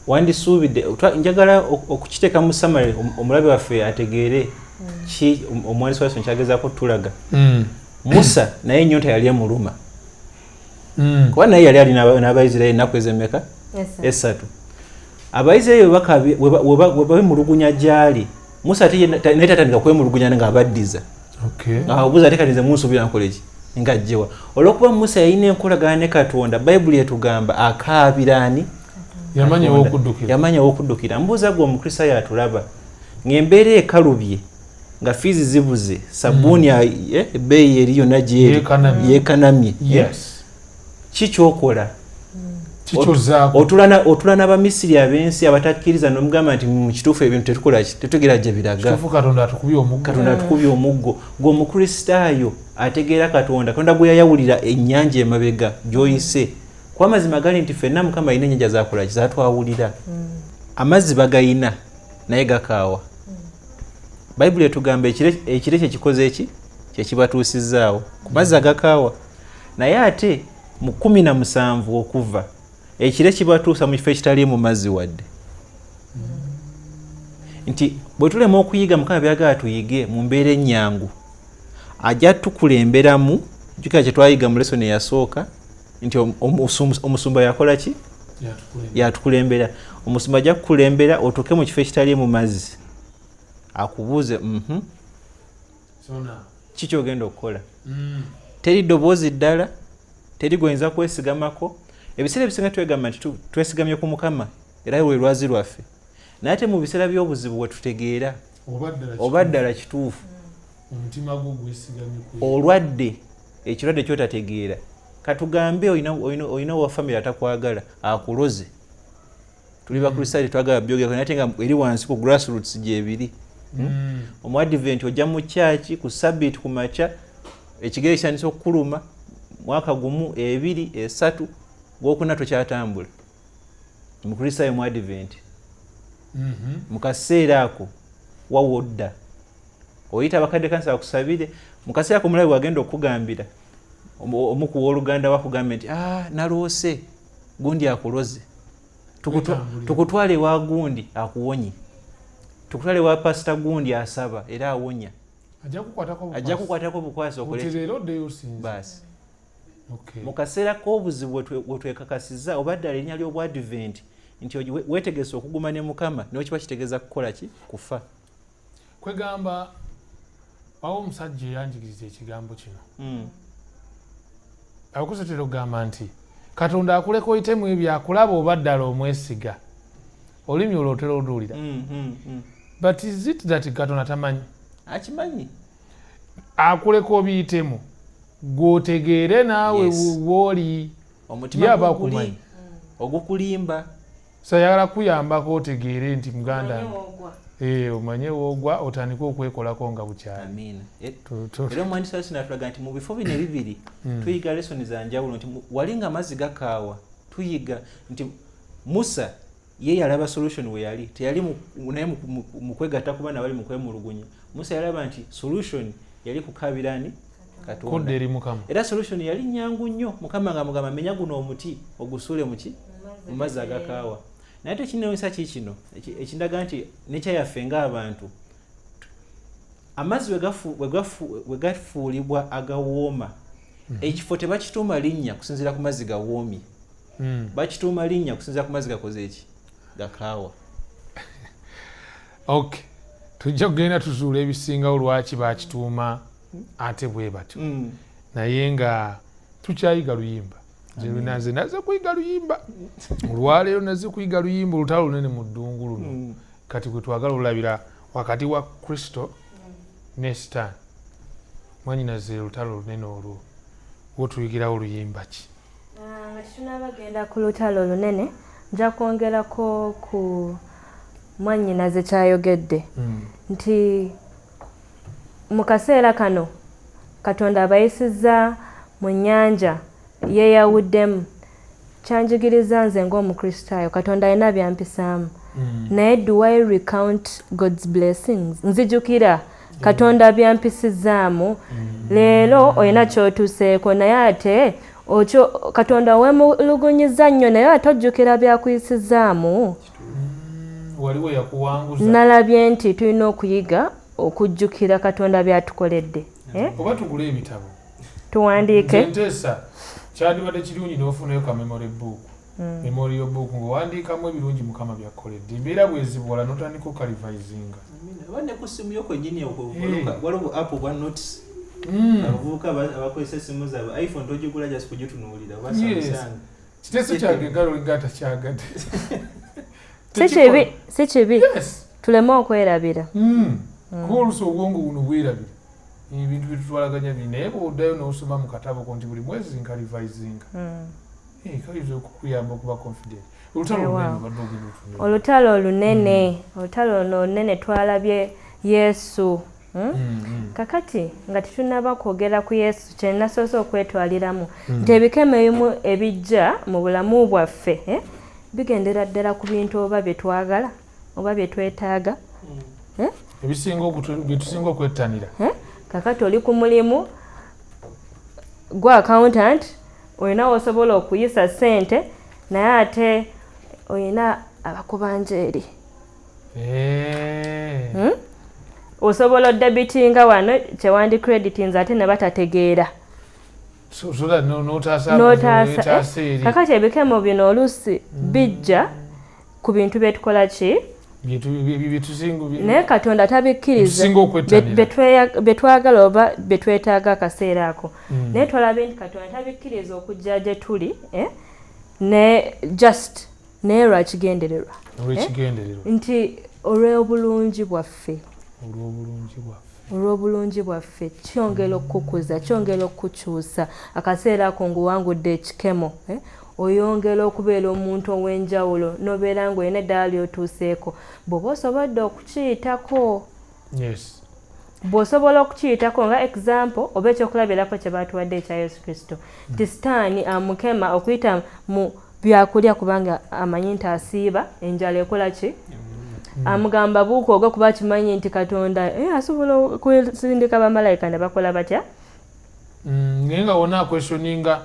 Wandisuubidde njagala okukiteeka mu summary omulabe waffe ategeere ki omwandiisi wa Yesu kyagezaako tulaga. Musa naye ennyonta yali emuluma. Kuba naye yali alina n'Abayisirayiri ennaku ez'emmeka? Esatu. Abayisirayiri webamulugunya gy'ali, Musa naye tatandika kwemulugunya ng'abaddiza. Abuuza ate kati nze munsuubira nkole ki? Ng'ajjewa. Olw'okuba Musa yalina enkolagana ne Katonda, Bayibuli etugamba akaabira ani? Yamanya ow'okuddukira. Mbuuza gwe Omukristaayo atulaba ng'embeera ekalubye nga fiizi zibuze, sabbuuni ebbeeyi eri yonna yeekanamye. Ki kyokola? Otula n'Abamisiri ab'ensi abatakkiriza n'omugamba nti mu kituufu ebintu tetukola ki? Tetutegeera gye biraga. Katonda atukubye omuggo. Gwe Omukristaayo ategeera Katonda gwe yayawulira ennyanja emabega gy'oyise. Kwa mazima gali nti ffenna Mukama alina ennyanja zakola ki? Zaatwawulira. Amazzi bagayina naye gakaawa. Bayibuli etugamba ekire kye kikoze eki? Kye kibatuusizaawo. Ku mazzi agakaawa. Naye ate mu 17 okuva ekire kibatuusa mu kifo ekitali mu mazzi wadde. Nti bwe tulema okuyiga Mukama byagala tuyige mu mbeera ennyangu ajja tukulemberamu jjukira kye twayiga mu lesson eyasooka nti omusumba yakola ki? Yatukulembera. Omusumba ajja kukulembera otuuke mu kifo ekitali mu mazzi akubuuze ki kyogenda okukola. Teri ddoboozi ddala, teri gwenza kwesigamako. Ebiseera ebisinga twegamba nti twesigamye ku Mukama era we lwazi lwaffe, naye ate mu biseera by'obuzibu we tutegeera oba ddala kituufu olwadde ekirwadde kyotategeera. Katugambe olina wa famire atakwagala akuloze. Tuli Bakristaayo twagala byogera ate nga eri wansi ku grassroots gyebiri. Omuadvent ojja mu kyaki ku Sabbiiti ku makya ekigere kyandisa okukuluma mwaka gumu 2 3 gwokuna tokyatambula. Mukristaayo mu Advent. Mu kaseera ako wawodda oyita abakadde kanisa bakusabire. Mu kaseera ako mulabe wagenda okugambira omu ku w'oluganda wakugambye nti naloose gundi akuloze, tukutwale wa gundi akuwonye, tukutwale wa pasita gundi asaba era awonya. Ajja kukwatako bukwasi basi. Mu kaseera k'obuzibu bwe twekakasiza oba ddala erinnya ly'obwadvent nti weetegese okuguma ne Mukama niwe kiba kitegeeza kukola ki? Kufa. Kwegamba wawo omusajja eyanjigiriza ekigambo kino. Akusetera okugamba nti Katonda akuleka oyitemu ebyo akulaba oba ddala omwesiga. Olulimi olwo otera oluwulira. But is it that Katonda tamanyi? Akimanyi. Akuleka obiyitemu gw'otegeere naawe w'oli omutima guli ogukulimba. Sayagala kuyambako otegeere nti muganda omanye woogwa otandika okwekolako nga bukyali. Amiina. Era omwandisi waffe n'atulaga nti mu bifo bino ebibiri tuyiga lesoni za njawulo nti wali nga amazzi gakaawa tuyiga nti Musa ye yalaba solution we yali teyali naye mu kwegatta ku baana bali mu kwemulugunya. Musa yalaba nti solution yali kukabirani Katonda. Era solution yali nnyangu nnyo. Mukama nga mugamba menya guno omuti ogusuule mu mazzi agakaawa. Naye tekinnewesa kino ekindaga nti nekyayaffe ng'abantu amazzi we gafuulibwa agawooma ekifo tebakituuma linnya kusinziira ku mazzi gawoomye. Bakituuma linnya kusinziira ku mazzi gakoze eki? Gakaawa. Okay. Tujja kugenda tuzuula ebisingawo lwaki bakituuma ate bwe batyo. Naye nga tukyayiga luyimba. Nze naze kuyiga luyimba. Olwaleero naze kuyiga luyimba olutalo lunene mu ddungu luno. Kati gwe twagala olabira wakati wa Kristo ne Sitaani. mwanyinaze olutalo olunene olwo wotuyigirawo oluyimba ki? Nga tunabagenda ku lutalo olunene nja kwongerako ku mwanyinaze kyayogedde nti mu kaseera kano Katonda abayisizza mu nnyanja yeeyawuddemu. Kyanjigiriza nze ng'omukristaayo Katonda alina byampisaamu naye do I recount God's blessings? Nzijukira Katonda byampisizaamu. Leero olina kyotuseeko naye ate okyo Katonda weemulugunyiza nnyo naye ate ojjukira byakuyisizaamu. Waliwo yakuwanguza. Nalabye nti tulina okuyiga okujjukira Katonda byatukoledde. Oba tugule ebitabo tuwandiike. Nteesa kyandibadde kirungi n'ofunayo ka memory book. Memory book ng'owandiikamu ebirungi Mukama byakkoledde. Embeera bw'ezibula n'otandika okalivayizinga. Wadde ku ssimu yo kwennyini waliwo app bwa notes. Abavubuka abakozesa essimu zaabwe iPhone togigula just kugitunuulira oba Samsung. Kiteeso kyange ngalo nga takyagadde. Si kibi tuleme okwerabira. Kuba oluusi obwongo buno bwerabira ebintu byetutwalaganya biri naye bw'oddayo n'osoma mu katabo ko nti buli mwezi nkalivayizinga kayinza okukuyamba okuba confident. Olutalo olunene twalabye Yesu. Kakati nga tetunaba kwogera ku Yesu kye nasoose okwetwaliramu nti ebikemo ebimu ebijja mu bulamu bwaffe bigendera ddala ku bintu oba bye twagala oba bye twetaaga byetusinga okwettanira. Kakati oli ku mulimu gwa accountant olina osobola okuyisa ssente naye ate olina abakubanjeeri. Osobola oddebitinga wano kyewandi creditinze ate ne batategeera. Kakati ebikemo bino oluusi bijja ku bintu byetukola ki naye Katonda tabikkiriza betwagala oba betwetaaga akaseera ako. Naye twalabe nti Katonda tabikkiriza okujja gye tuli naye lwakigendererwa nti olw'obulungi bwaffe kyongera okukukuza kyongera okukyusa akaseera ako nguwangudde ekikemo oyongera okubeera omuntu ow'enjawulo n'obeera ng'olina eddala ly'otuuseeko bw'oba osobodde okukiyitako. Bw'osobola okukiyitako nga example oba ekyokulabirako kye baatuwadde ekya Yesu Kristo nti sitaani amukema okuyita mu byakulya kubanga amanyi nti asiiba enjala ekola ki amugamba buuka ogwo kuba kimanyi nti Katonda asobola okusindika bamalayika ne bakola batya. Naye nga wonna akwesyoninga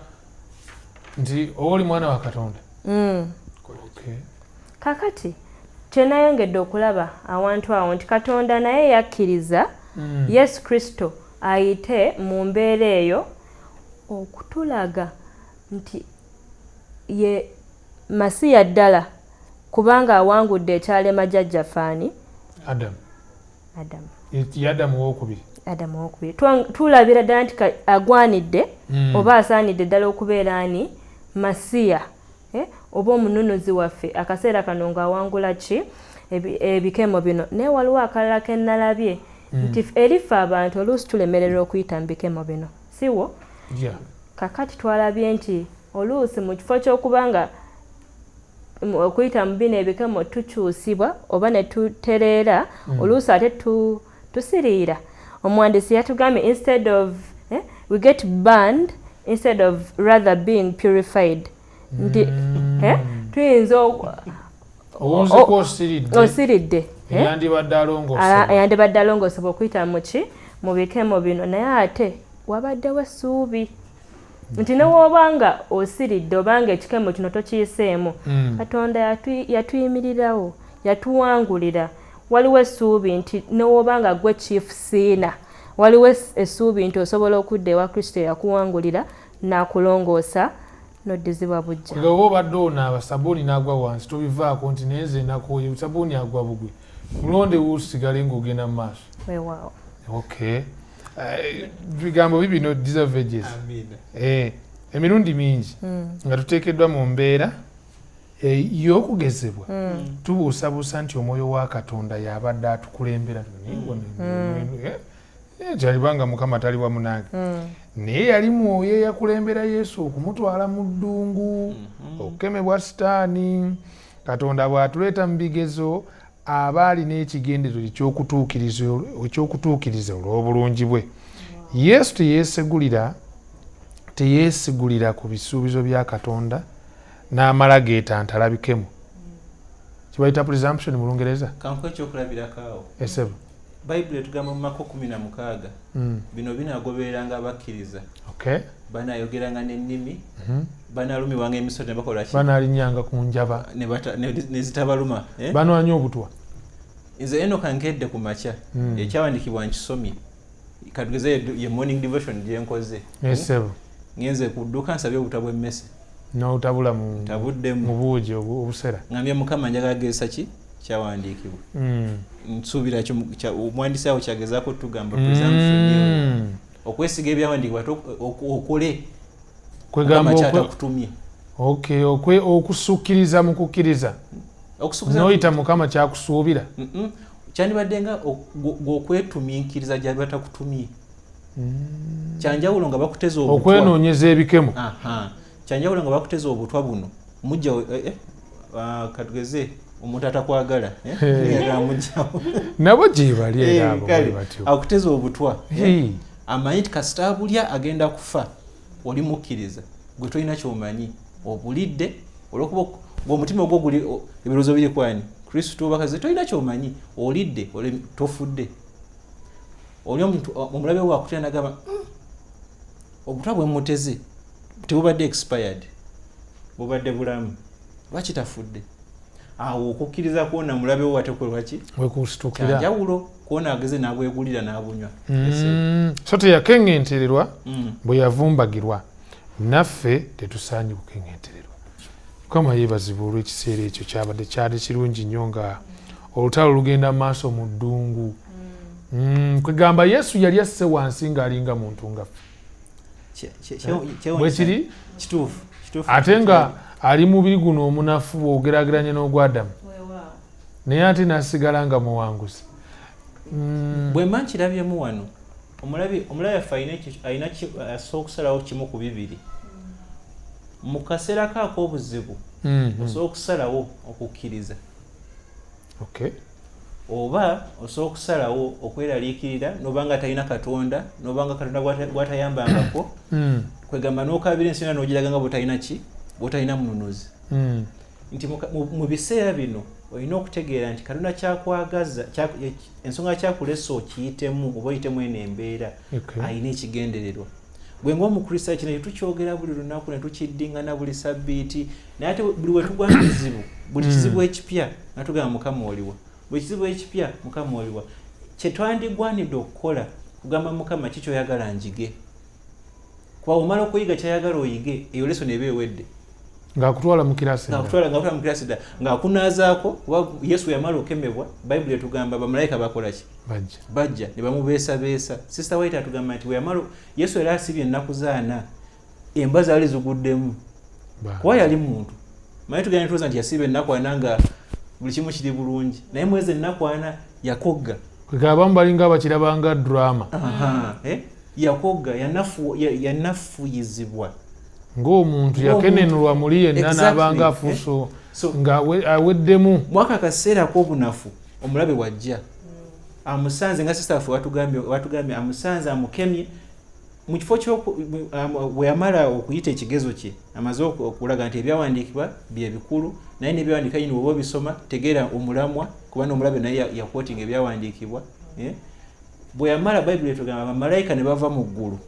nti oba oli mwana wa Katonda. Kakati kye nayongedde okulaba awantu awo nti Katonda naye yakkiriza Yesu Kristo ayite mu mbeera eyo okutulaga nti ye Masiya ddala kubanga awangudde ekyalema jjajjaffe ani Adamu owokubiri. Tulabira ddala nti agwanidde oba asaanidde ddala okubeera ani Masiya oba omununuzi waffe akaseera kano ng'awangula ki ebikemo bino. Naye waliwo akalala ke nnalabye nti erife abantu oluusi tulemererwa okuyita mu bikemo bino siwo. Kakati twalabye nti oluusi mu kifo ky'okubanga okuyita mu bino ebikemo tukyusibwa oba ne tutereera oluusi ate tusiriira. Omuwandiisi yatugambye instead of we get burned instead of rather being purified. Nti tuyinza osiridde yandibadde alongoosebwa okuyita mu bikemo bino naye ate wabaddewo essuubi nti newobanga osiridde obanga ekikemo kino tokiyiseemu Katonda yatuyimirirawo yatuwangulira. Waliwo essuubi nti newobanga gwe chief siina waliwo essuubi nti osobola okudda ewa Kristo yakuwangulira n'akulongoosa n'oddizibwa bujja. Oba obadde onaaba sabuuni n'agwa wansi tobivaako nti naye nze nakooye sabuuni agwa bugwe mulonde wuusigale ng'ogenda mu maaso. Weewaawo. Bigambo bibino disadvantages. Emirundi mingi nga tuteekeddwa mu mbeera y'okugezebwa tubuusabuusa nti omwoyo wa Katonda y'abadde atukulembera kyalibanga Mukama tali wamu nange naye yali mwoyo eyakulembera Yesu okumutwala mu ddungu okukemebwa Sitaani. Katonda bw'atuleeta mu bigezo aba alina ekigendererwa ekyokutuukiriza olw'obulungi bwe. Yesu teyeesigulira ku bisuubizo bya Katonda n'amala geetantalabikemu. Kibayita presumption mu Lungereza. Kanko ekyokulabirako Esebo. Bayibuli etugamba mu Mako 16 bino binaagobereranga abakkiriza. Okay. Banaayogeranga n'ennimi, banaalumibwanga emisolo ne bakola ki? Banaalinnyanga ku njaba ne zitabaluma. Banwanya obutwa. Nze eno kankedde ku makya ekyawandiikibwa nkisomye katugeze ye morning devotion gye nkoze. Esebo. Ngenze ku dduuka nsabye obutwa bw'emmese. N'otabula mu buugi obusera. Ngambye Mukama njagala gegesa ki kyawandiikibwa. Nsuubira omwandisi awo kyagezaako tugamba presumption okwesiga ebyawandiikibwa okole kwegamba kyatakutumye. Okay, okusukkiriza mu kukkiriza. N'oyita Mukama kyakusuubira. Kyandibadde nga gw'okwetumiikiriza gye batakutumye. Kyanjawulo nga bakuteza obutwa. Okwenoonyeza ebikemo. Kyanjawulo nga bakuteza obutwa buno mujja katugeze omuntu atakwagala mujjawo nabo gye bali era abo batyo akuteza obutwa amanyi ti kasita abulya agenda kufa oli mukkiriza gwe tolina kyomanyi obulidde olwokuba ng'omutima ogwo guli ebirowoozo biri kwani Kristo bakazi tolina kyomanyi olidde oli tofudde oli omuntu omulabe waakutya nagamba obutwa bwe muteze tebubadde expired bubadde bulamu lwaki tafudde awo okukkiriza kuona mulabe wo watekolwa ki wekustukira njawulo kuona ageze n'abwegulira n'abunywa so teyakengentererwa bwe yavumbagirwa naffe tetusaanye kukengentererwa. Mukama yeebazibwa olw'ekiseera ekyo kyali kirungi nnyo nga olutalo lugenda maaso mu ddungu. Kwegamba Yesu yali asse wansi ng'alinga muntu ngaffe bwe kiri kituufu ate nga ali mubiri guno omunafu bw'ogerageranya n'ogw'Adamu naye ate n'asigala nga muwanguzi. Bwe mba nkirabyemu wano omulabe yaffe alina asobola okusalawo kimu ku bibiri mu kaseera ke ak'obuzibu osobola okusalawo okukkiriza oba osobola okusalawo okweraliikirira n'obanga talina Katonda n'obanga Katonda gw'atayambangako kwegamba n'okabira ensi yonna n'ogiraga nga bw'otalina ki bw'otalina mununuzi. Nti mu biseera bino olina okutegeera nti Katonda kyakwagaza ensonga kyakulesa okiyitemu oba oyitemu eno embeera alina ekigendererwa. Gwe ng'omukristaayo kino tetukyogera buli lunaku ne tukiddingana buli sabbiiti naye ate buli we tugwa mu kizibu buli kizibu ekipya natugamba Mukama oliwa buli kizibu ekipya Mukama oliwa. Kye twandigwanidde okukola kugamba Mukama ki kyoyagala njige kuba omala okuyiga kyayagala oyige eyo leso neeba ewedde ng'akutwala mu kirasi ddala ng'akunaazaako kuba Yesu yamala okemebwa Bayibuli etugamba bamalayika bakola ki bajja ne bamubeesabeesa. Sister White atugamba nti weyamala Yesu era asibye ennaku zaana emba zaali ziguddemu kuba yali muntu manyi tugenda netuuza nti yasiba ennaku ana nga buli kimu kiri bulungi naye mwezi ennaku ana yakogga abamu balinga abakirabanga drama yakogga yanafuyizibwa ng'omuntu yakenenulwa muli yenna n'abanga afuuso nga aweddemu. Mwaka kaseera k'obunafu omulabe wajja amusanze nga sister waffe watugambye amusanze amukemye mu kifo bwe yamala okuyita ekigezo kye amaze okulaga nti ebyawandiikibwa bye bikulu naye n'ebyawandiika nyini bw'oba obisoma tegeera omulamwa kuba n'omulabe naye yakwotinga ebyawandiikibwa. Bwe yamala Bayibuli etugamba bamalayika ne bava mu ggulu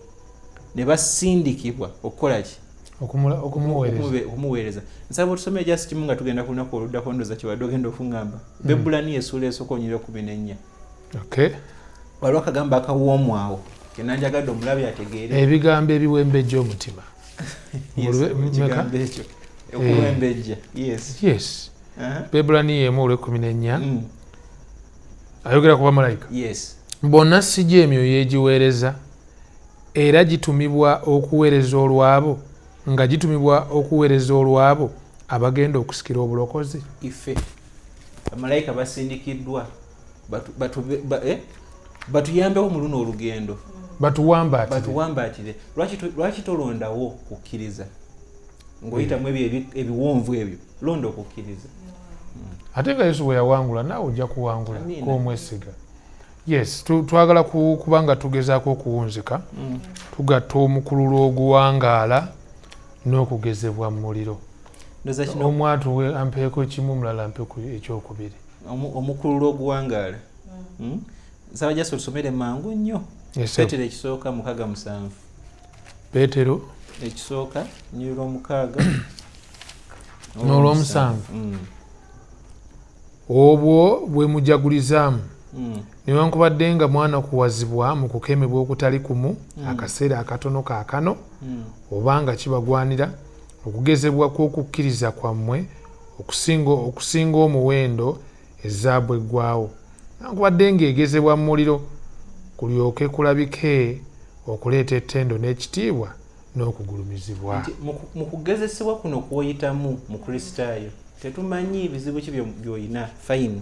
ne basindikibwa okukola ki okumuweereza. Nsaba otusome just kimu nga tugenda ku lunaku oluddako ndoza kibadde ogenda okungamba Bebulaniya essuula esooka onyira 14. waliwo akagamba akawoomu awo kenanjagadde omulabe ategeere ebigambo ebiwembejja omutima ekigambo ekyo okuwembejja. Yes. Bebulaniya 1:14 ayogera ku bamalayika bonna si gye emyoyo egiweereza era gitumibwa okuweereza olwabo nga gitumibwa okuweereza olwabo abagenda okusikira obulokozi. Ife bamalayika basindikiddwa batuyambeho mu luno olugendo batuwambaatire. Lwaki tolondawo kukkiriza ng'oyitamu ebiwonvu ebyo, londa okukkiriza. Ate nga Yesu bwe yawangula naawe ojja kuwangula k'omwesiga. Yes, twagala kubanga tugezaako okuwunzika tugatta omukululo oguwangaala n'okugezebwa mu muliro. Omwatu we ampeeko kimu, mulala ampeeko ekyokubiri. Omukululo oguwangaala nsaba Jaso tusomere mangu nnyo. Peetero ekisooka 6:7. Peetero ekisooka nnyirira 6 n'olw'omusanvu. Obwo bwe mujagulizaamu newankubadde nga mwana kuwazibwa mu kukemebwa okutali kumu akaseera akatono kaakano obanga kibagwanira okugezebwa kw'okukkiriza kwammwe okusinga omuwendo ezaabu eggwaawo, newankubadde ng'egezebwa mu muliro kulyoke kulabike okuleeta ettendo n'ekitiibwa n'okugulumizibwa. Mu kugezesebwa kuno kw'oyitamu mu Kristaayo tetumanyi bizibu ki by'olina fayini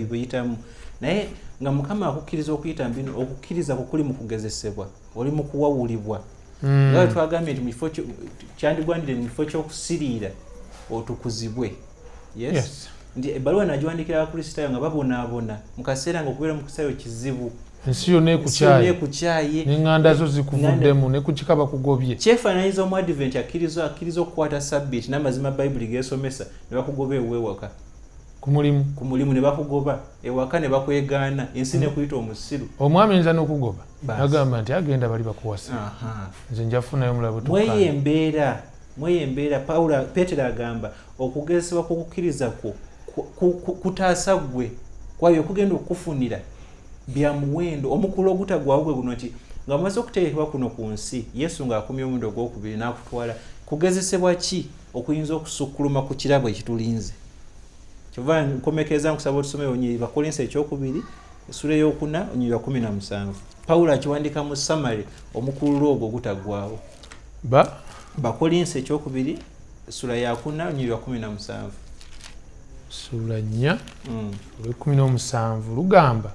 biyitamu, naye nga Mukama akukkiriza okuyita bino, okukkiriza kukuli mu kugezesebwa, oli mu kuwawulibwa. Nga bwe twagambye nti kyandigwanidde mu kifo ky'okusiriira otukuzibwe. Yes. Nti ebbaluwa nagiwandikira Abakristaayo nga babonaabona mu kaseera ng'okubeera mu Kristaayo kizibu. Ensi yonna ekukyaye n'eŋŋanda zo zikuvuddemu ne ku kika bakugobye. Kyefaananyiza Omuadventi akkiriza okukwata Sabbiiti n'amazima Bayibuli geesomesa ne bakugoba ew'ewaka. Ku mulimu ne bakugoba ewaka ne bakwegaana, ensi ne kuyita omusiru. Omwami ayinza n'okugoba agamba nti agenda bali bakuwasa. Nze njafunayo mulabe tukkaanya. Mweye embeera Peetero agamba okugezesebwa kw'okukkiriza kwo kutaasa ggwe kwayo okugenda okufunira bya muwendo. Omukulu ogutagwawo gwe guno nti nga amaze okuteekebwa kuno ku nsi, Yesu ng'akumya omulundi ogwokubiri n'akutwala, kugezesebwa ki okuyinza okusukkuluma ku kirabo ekitulinze? Kyova nkomekereza nkusaba otusomere Onyiri Bakolinso ekyokubiri essula ey'okuna Onyiri 17. Pawulo akiwandika mu Samale omukululo ogwo ogutagwawo. Bakolinso ekyokubiri essula ya 4 Onyiri 17. Sura 4 17 lugamba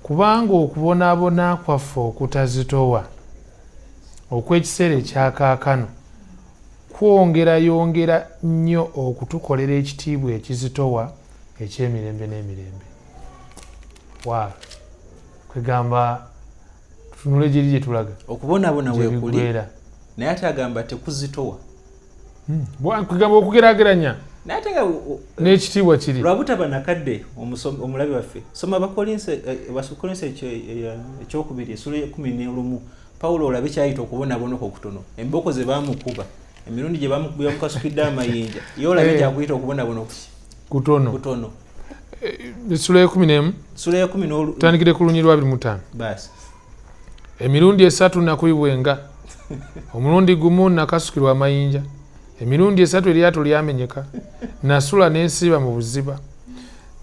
kubanga okubonaabona kwaffe okutazitowa okw'ekiseera ekyakaakano kwongerayongera nnyo okutukolera ekitiibwa ekizitowa eky'emirembe n'emirembe. Kwegamba tutunule gye gye tulaga okubonaabona weekuli, naye ate agamba tekuzitowa. Kwegamba okugeraageranya n'ekitiibwa kiri lwabutaba nakadde. Omulabi waffe soma Bakolinso ekyokubiri essula 11. Pawulo olabe kyayita okubonaabona okutono, emboko ze baamukuba, emirundi gye baamukubira mukasukidde amayinja, ye olabe kyakuyita okubonaabona kutono. Essula 11 tandikire ku lunyiri lwa 25. Basi emirundi 3 nakuyibwenga, omulundi gumu nakasukirwa amayinja, emirundi 3 eryato lyamenyeka, nasula n'ensiba mu buziba,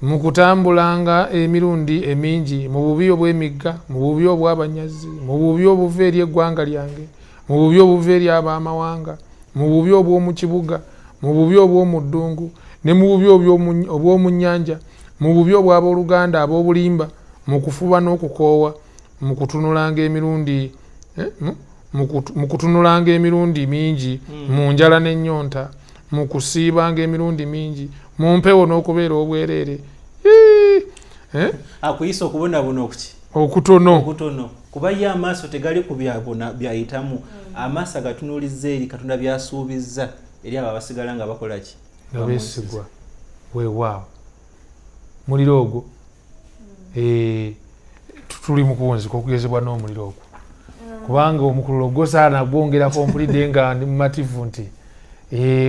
mu kutambulanga emirundi emingi, mu bubi obw'emigga, mu bubi obw'abanyazi, mu bubi obuva eri eggwanga lyange, mu bubi obuva eri ab'amawanga, mu bubi obw'omu kibuga, mu bubi obw'omu ddungu, ne mu bubi obw'omu nnyanja, mu bubi obw'abooluganda ab'obulimba, mu kufuba n'okukoowa, mu kutunulanga emirundi mingi, mu njala n'ennyonta, mu kusiibanga emirundi mingi, mu mpewo n'okubeera obwereere. Akuyisa okubonaabona okutono. Kuba ye amaaso tegali ku byayitamu, amaaso agatunuulizza eri Katonda byasuubizza eri abo abasigala nga bakola ki? Nga beesigwa. Weewaawo muliro ogwo tuli mu kuwunzika okugezebwa n'omuliro ogwo, kubanga omukululo ogwo saana gwongerako mpulidde nga ndi mumativu nti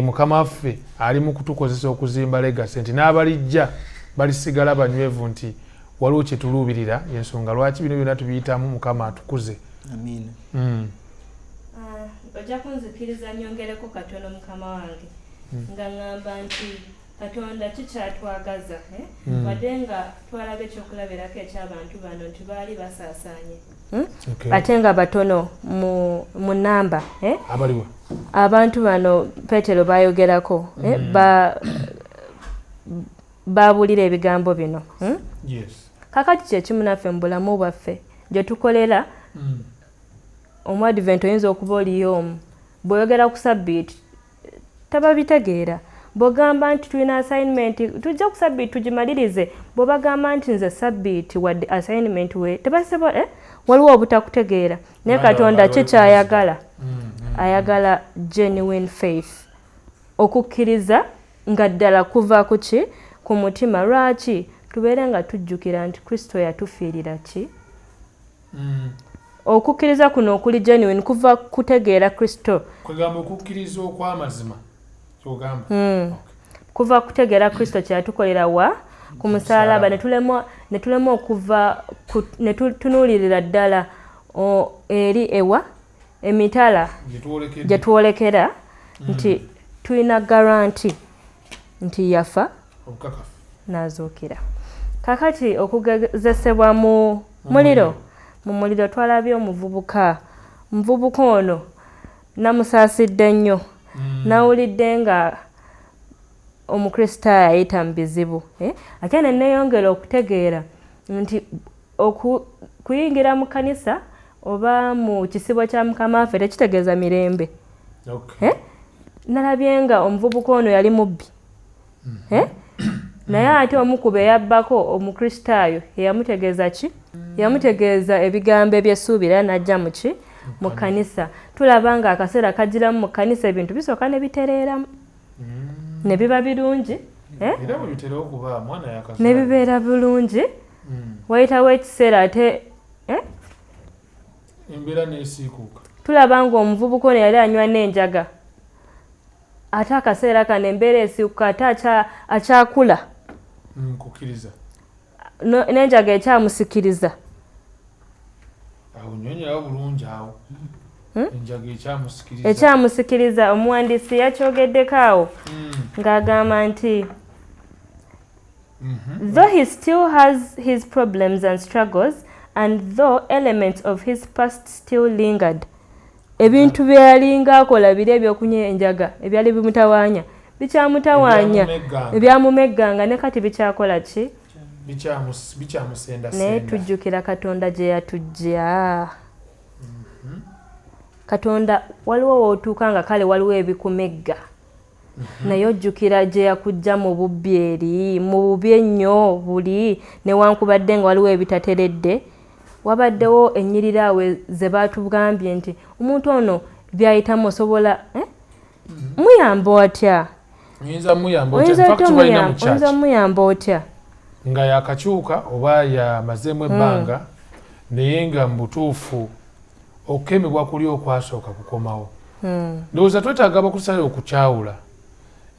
Mukama waffe ali mu kutukozesa okuzimba legasi nti n'abalijja balisigala banywevu nti waliwo kye tuluubirira, y'ensonga lwaki bino byonna tubiyitamu Mukama atukuze. Amiina. Ojja kunzikiriza nyongereko katono Mukama wange nga ngamba nti Katonda kikyatwagaza wadde nga twalaga ekyokulabirako eky'abantu bano nti baali basaasaanye ate nga batono mu namba abaliwa abantu bano Peetero bayogerako baabulira ebigambo bino kakati kyekimu naffe mu bulamu bwaffe gye tukolera omuadvent oyinza okuba oliyo omu bw'oyogera ku sabbiiti tababitegeera bw'ogamba nti tulina assignment tujja ku sabbiiti tugimalirize bw'obagamba nti nze sabbiiti wadde assignment we tebasobola waliwo obutakutegeera naye Katonda kikyayagala ayagala genuine faith okukkiriza nga ddala kuva ku ki ku mutima lwaki tubeere nga tujjukira nti Kristo yatufiirira ki okukkiriza kuno okuli genuine kuva kutegeera Kristo kwegamba okukkiriza okw'amazima kyogamba kuva kutegeera Kristo kyatukolera wa ku musaalaba ne tulema okuva ne tutunuulirira ddala eri ewa emitala gye twolekera nti tulina garanti nti yafa n'azuukira kakati okugezesebwa mu muliro twalabye omuvubuka ono namusaasidde nnyo nawulidde nga omukristaayo ayita mu bizibu ate ne neeyongera okutegeera nti kuyingira mu kanisa oba mu kisibo kya mukama waffe tekitegeeza mirembe nalabye nga omuvubuka ono yali mubbi naye ate omukuba eyabbako omukristaayo yamutegeeza ki yamutegeeza ebigambo ebyessuubira najja mu ki mu kanisa tulaba nga akaseera kagiramu mu kanisa ebintu bisooka ne bitereeramu ne biba birungi ne bibeera bulungi wayitawo ekiseera ate embeera n'esiikuuka tulaba nga omuvubuka ono yali anywa n'enjaga ate akaseera kano embeera esiikuka ate akyakula kukkiriza n'enjaga ekyamusikiriza awo nyonyawo bulungi awo enjaga ekyamusikiriza ekyamusikiriza omuwandiisi yakyogeddeko awo ng'agamba nti though he still has his problems and struggles and though elements of his past still lingered ebintu byalinga akola biri ebyokunywa enjaga ebyali bimutawaanya bikyamutawaanya ebyamumegganga ne kati bikyakola ki bikyamusendasenda naye tujjukira Katonda gye yatujja Katonda waliwo wootuuka nga kale waliwo ebikumegga naye ojjukira gye yakujja mu bubbi eri mu bubi ennyo buli newankubadde nga waliwo ebitateredde wabaddewo ennyirira awe ze baatugambye nti omuntu ono byayitamu osobola muyamba otya oyinza muyamba otya nga yakakyuka oba yamazeemu ebbanga naye nga mu butuufu okukemebwa kuli okwasooka kukomawo ndowooza twetaaga bakusalayo okukyawula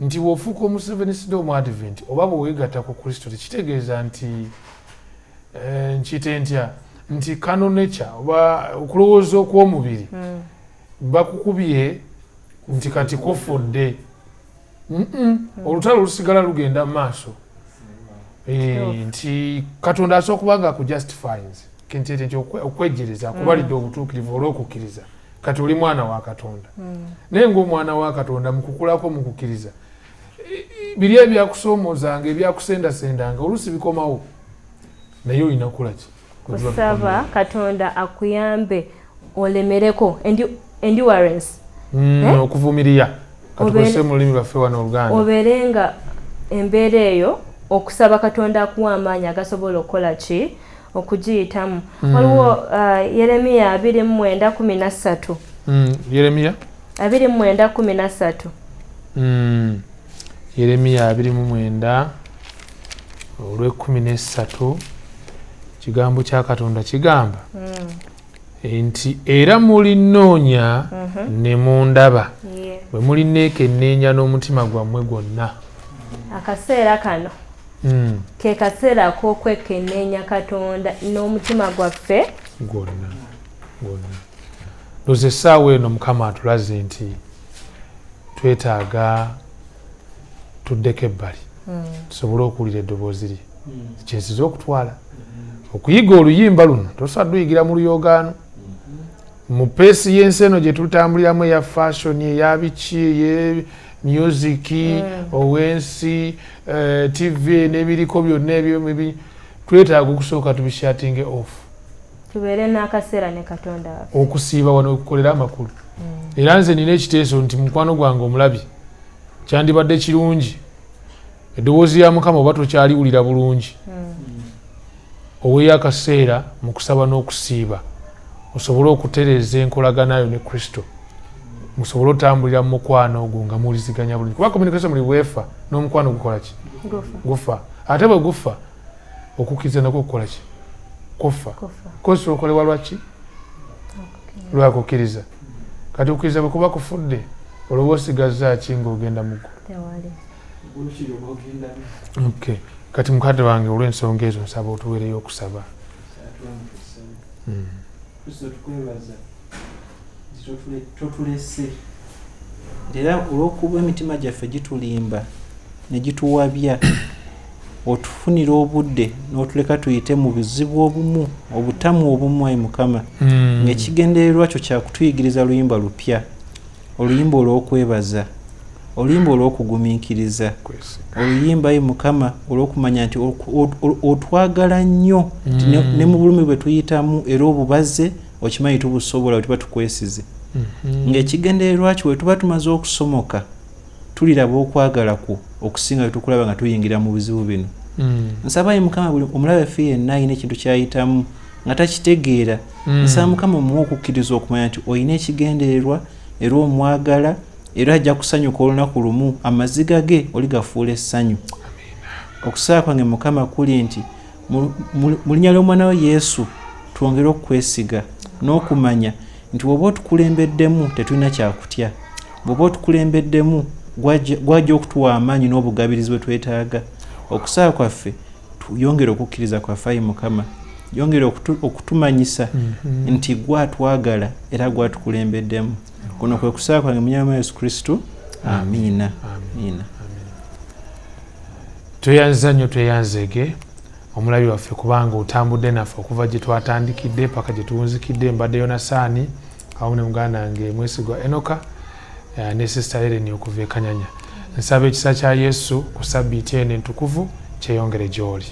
nti bw'ofuuka omusevenisi omuadvent oba bweweegatta ku Kristo tekitegeeza nti nkite ntya nti kanonecha oba okulowooza okw'omubiri bakukubye nti kati kofodde olutalo lusigala lugenda mu maaso nti Katonda asobola okuba nga akujustifyinze kentete nti okwejjereza akubalidde obutuukirivu olw'okukkiriza kati oli mwana wa Katonda naye ng'omwana wa Katonda mukukulako mukukkiriza biri ebyakusoomozanga ebyakusendasendanga oluusi bikomawo naye olina kukolaki kusaba Katonda akuyambe olemereko endurance okuvumirira katukozese mu lulimi lwaffe wano Oluganda obeere nga embeera eyo okusaba Katonda akuwa amaanyi agasobola okukola ki okugiyitamu waliwo Yeremiya 29:13 Yeremiya 29:13 Yeremiya 29 olw'e13 kigambo kya Katonda kigamba nti era mulinoonya ne mundaba bwe mulineekenneenya n'omutima gwammwe gwonna akaseera kano ke kaseera ak'okwekenneenya Katonda n'omutima gwaffe gwonna ndoze essaawa eno Mukama atulaze nti twetaaga tuddeko ebbali tusobole okuwulira eddoboozi lye kyensiza okutwala okuyiga oluyimba luno tosobola luyigira mu luyogaano mu peesi y'ensi eno gye tutambuliramu eya fashion eya biki eye musiki owensi TV n'ebiriko byonna ebyo twetaaga okusooka tubishatinge off tubeere n'akaseera ne Katonda waffe okusiiba wano okukolera amakulu era nze nina ekiteeso nti mukwano gwange omulabi kyandibadde kirungi eddoboozi ya Mukama oba tokyaliwulira bulungi oweeyo akaseera mu kusaba n'okusiiba osobole okutereeza enkolaganayo ne Kristo musobole otambulira mu mukwano ogwo nga muwuliziganya bulungi kuba communication buli bwefa n'omukwano gukola ki gufa ate bwe gufa okukkiriza nakwo kukola ki kufa kosi okolebwa lwaki lwakukkiriza kati okukkiriza bwe kuba kufudde olwoba osigaza ki ng'ogenda mugo okay. Kati mukadde wange olw'ensonga ezo nsaba otuweereyo okusaba totulese era olw'okuba emitima gyaffe gitulimba ne gituwabya otufunira obudde n'otuleka tuyite mu bizibu obumu obutamu obumu ayi Mukama ng'ekigendererwa kyo kyakutuyigiriza luyimba lupya oluyimba olw'okwebaza oluyimba olw'okugumiikiriza oluyimba ayi Mukama olw'okumanya nti otwagala nnyo ne mu bulumi bwe tuyitamu era obubaze okimanyi tubusobola bwe tuba tukwesize ng'ekigendererwa kyo bwe tuba tumaze okusomoka tuliraba okwagala kwo okusinga bwe tukulaba nga tuyingira mu bizibu bino nsaba ayi Mukama buli omulabe ffe yenna alina ekintu kyayitamu nga takitegeera nsaba Mukama omuwe okukkiriza okumanya nti olina ekigendererwa era omwagala era ajja kusanyuka olunaku lumu amaziga ge oligafuula essanyu okusaba kwange Mukama kuli nti mu linnya ly'omwana we Yesu twongere okukwesiga n'okumanya nti bw'oba otukulembeddemu tetulina kyakutya bw'oba otukulembeddemu gwajja okutuwa amaanyi n'obugabirizi bwe twetaaga okusaba kwaffe tuyongere okukkiriza kwaffe ayi Mukama yongere okutumanyisa nti gwatwagala era gwatukulembeddemu kuno kwe kusaba kwange mu nnyama ya Yesu Kristo amiina amiina tweyanza nnyo tweyanzege omulabi waffe kubanga otambudde naffe okuva gye twatandikidde paka gye tuwunzikidde mbadde Yonasaani awamu ne muganda wange mwesigwa Enoka ne Sister Irene okuva e Kanyanya nsaba ekisa kya Yesu ku sabbiiti eno entukuvu kyeyongere gy'oli